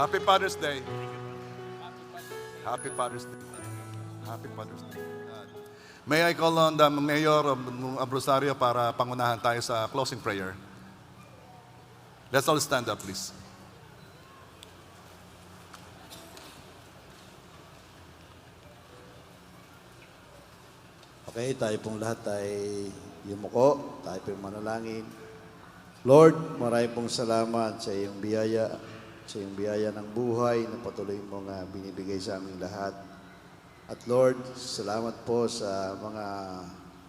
Happy Father's Day. Happy Father's Day. Happy Father's Day. May I call on the Mayor of Rosario para pangunahan tayo sa closing prayer. Let's all stand up, please. Okay, tayo pong lahat ay yumuko, tayo pong manalangin. Lord, maraming pong salamat sa iyong biyaya ng buhay na patuloy mong binibigay sa aming lahat. At Lord, salamat po sa mga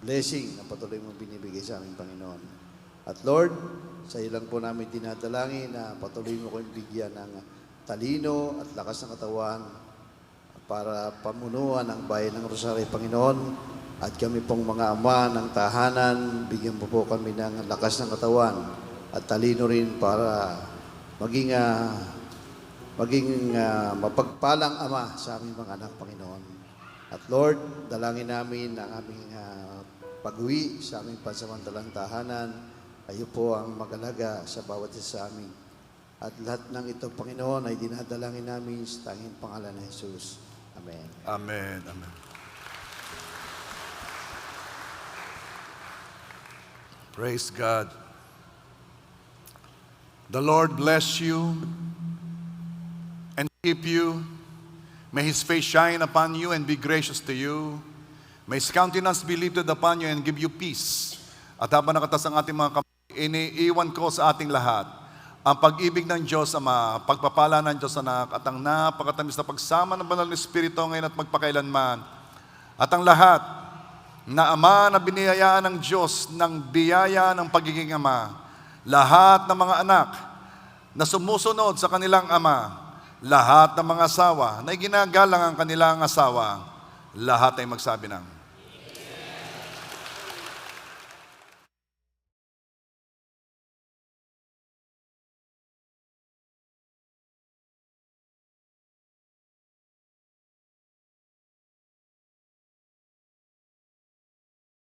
blessing na patuloy mong binibigay sa aming Panginoon. At Lord, sa iyo lang po namin dinadalangin na patuloy mo kong bigyan ng talino at lakas ng katawan para pamunuan ang bayan ng Rosario, Panginoon. At kami pong mga ama ng tahanan, bigyan mo po kami ng lakas ng katawan at talino rin para maging mapagpalang ama sa aming mga anak, Panginoon. At Lord, dalangin namin ang aming pag-uwi sa aming pansamantalang tahanan. Kayo po ang mag-alaga sa bawat isa sa amin. At lahat ng ito, Panginoon, ay dinadalangin namin sa tanging pangalan ng Jesus. Amen. Amen. Amen. Praise God. The Lord bless you and keep you. May His face shine upon you and be gracious to you. May His countenance be lifted upon you and give you peace. At habang nakatas ang ating mga kamay, iniiwan ko sa ating lahat ang pag-ibig ng Diyos Ama, pagpapala ng Diyos Anak, at ang napakatamis na pagsama ng Banal na Espiritu ngayon at magpakailanman. At ang lahat na ama na biniyayaan ng Diyos ng biyaya ng pagiging ama, lahat ng mga anak na sumusunod sa kanilang ama, lahat ng mga asawa na iginagalang ang kanilang asawa, lahat ay magsabi ng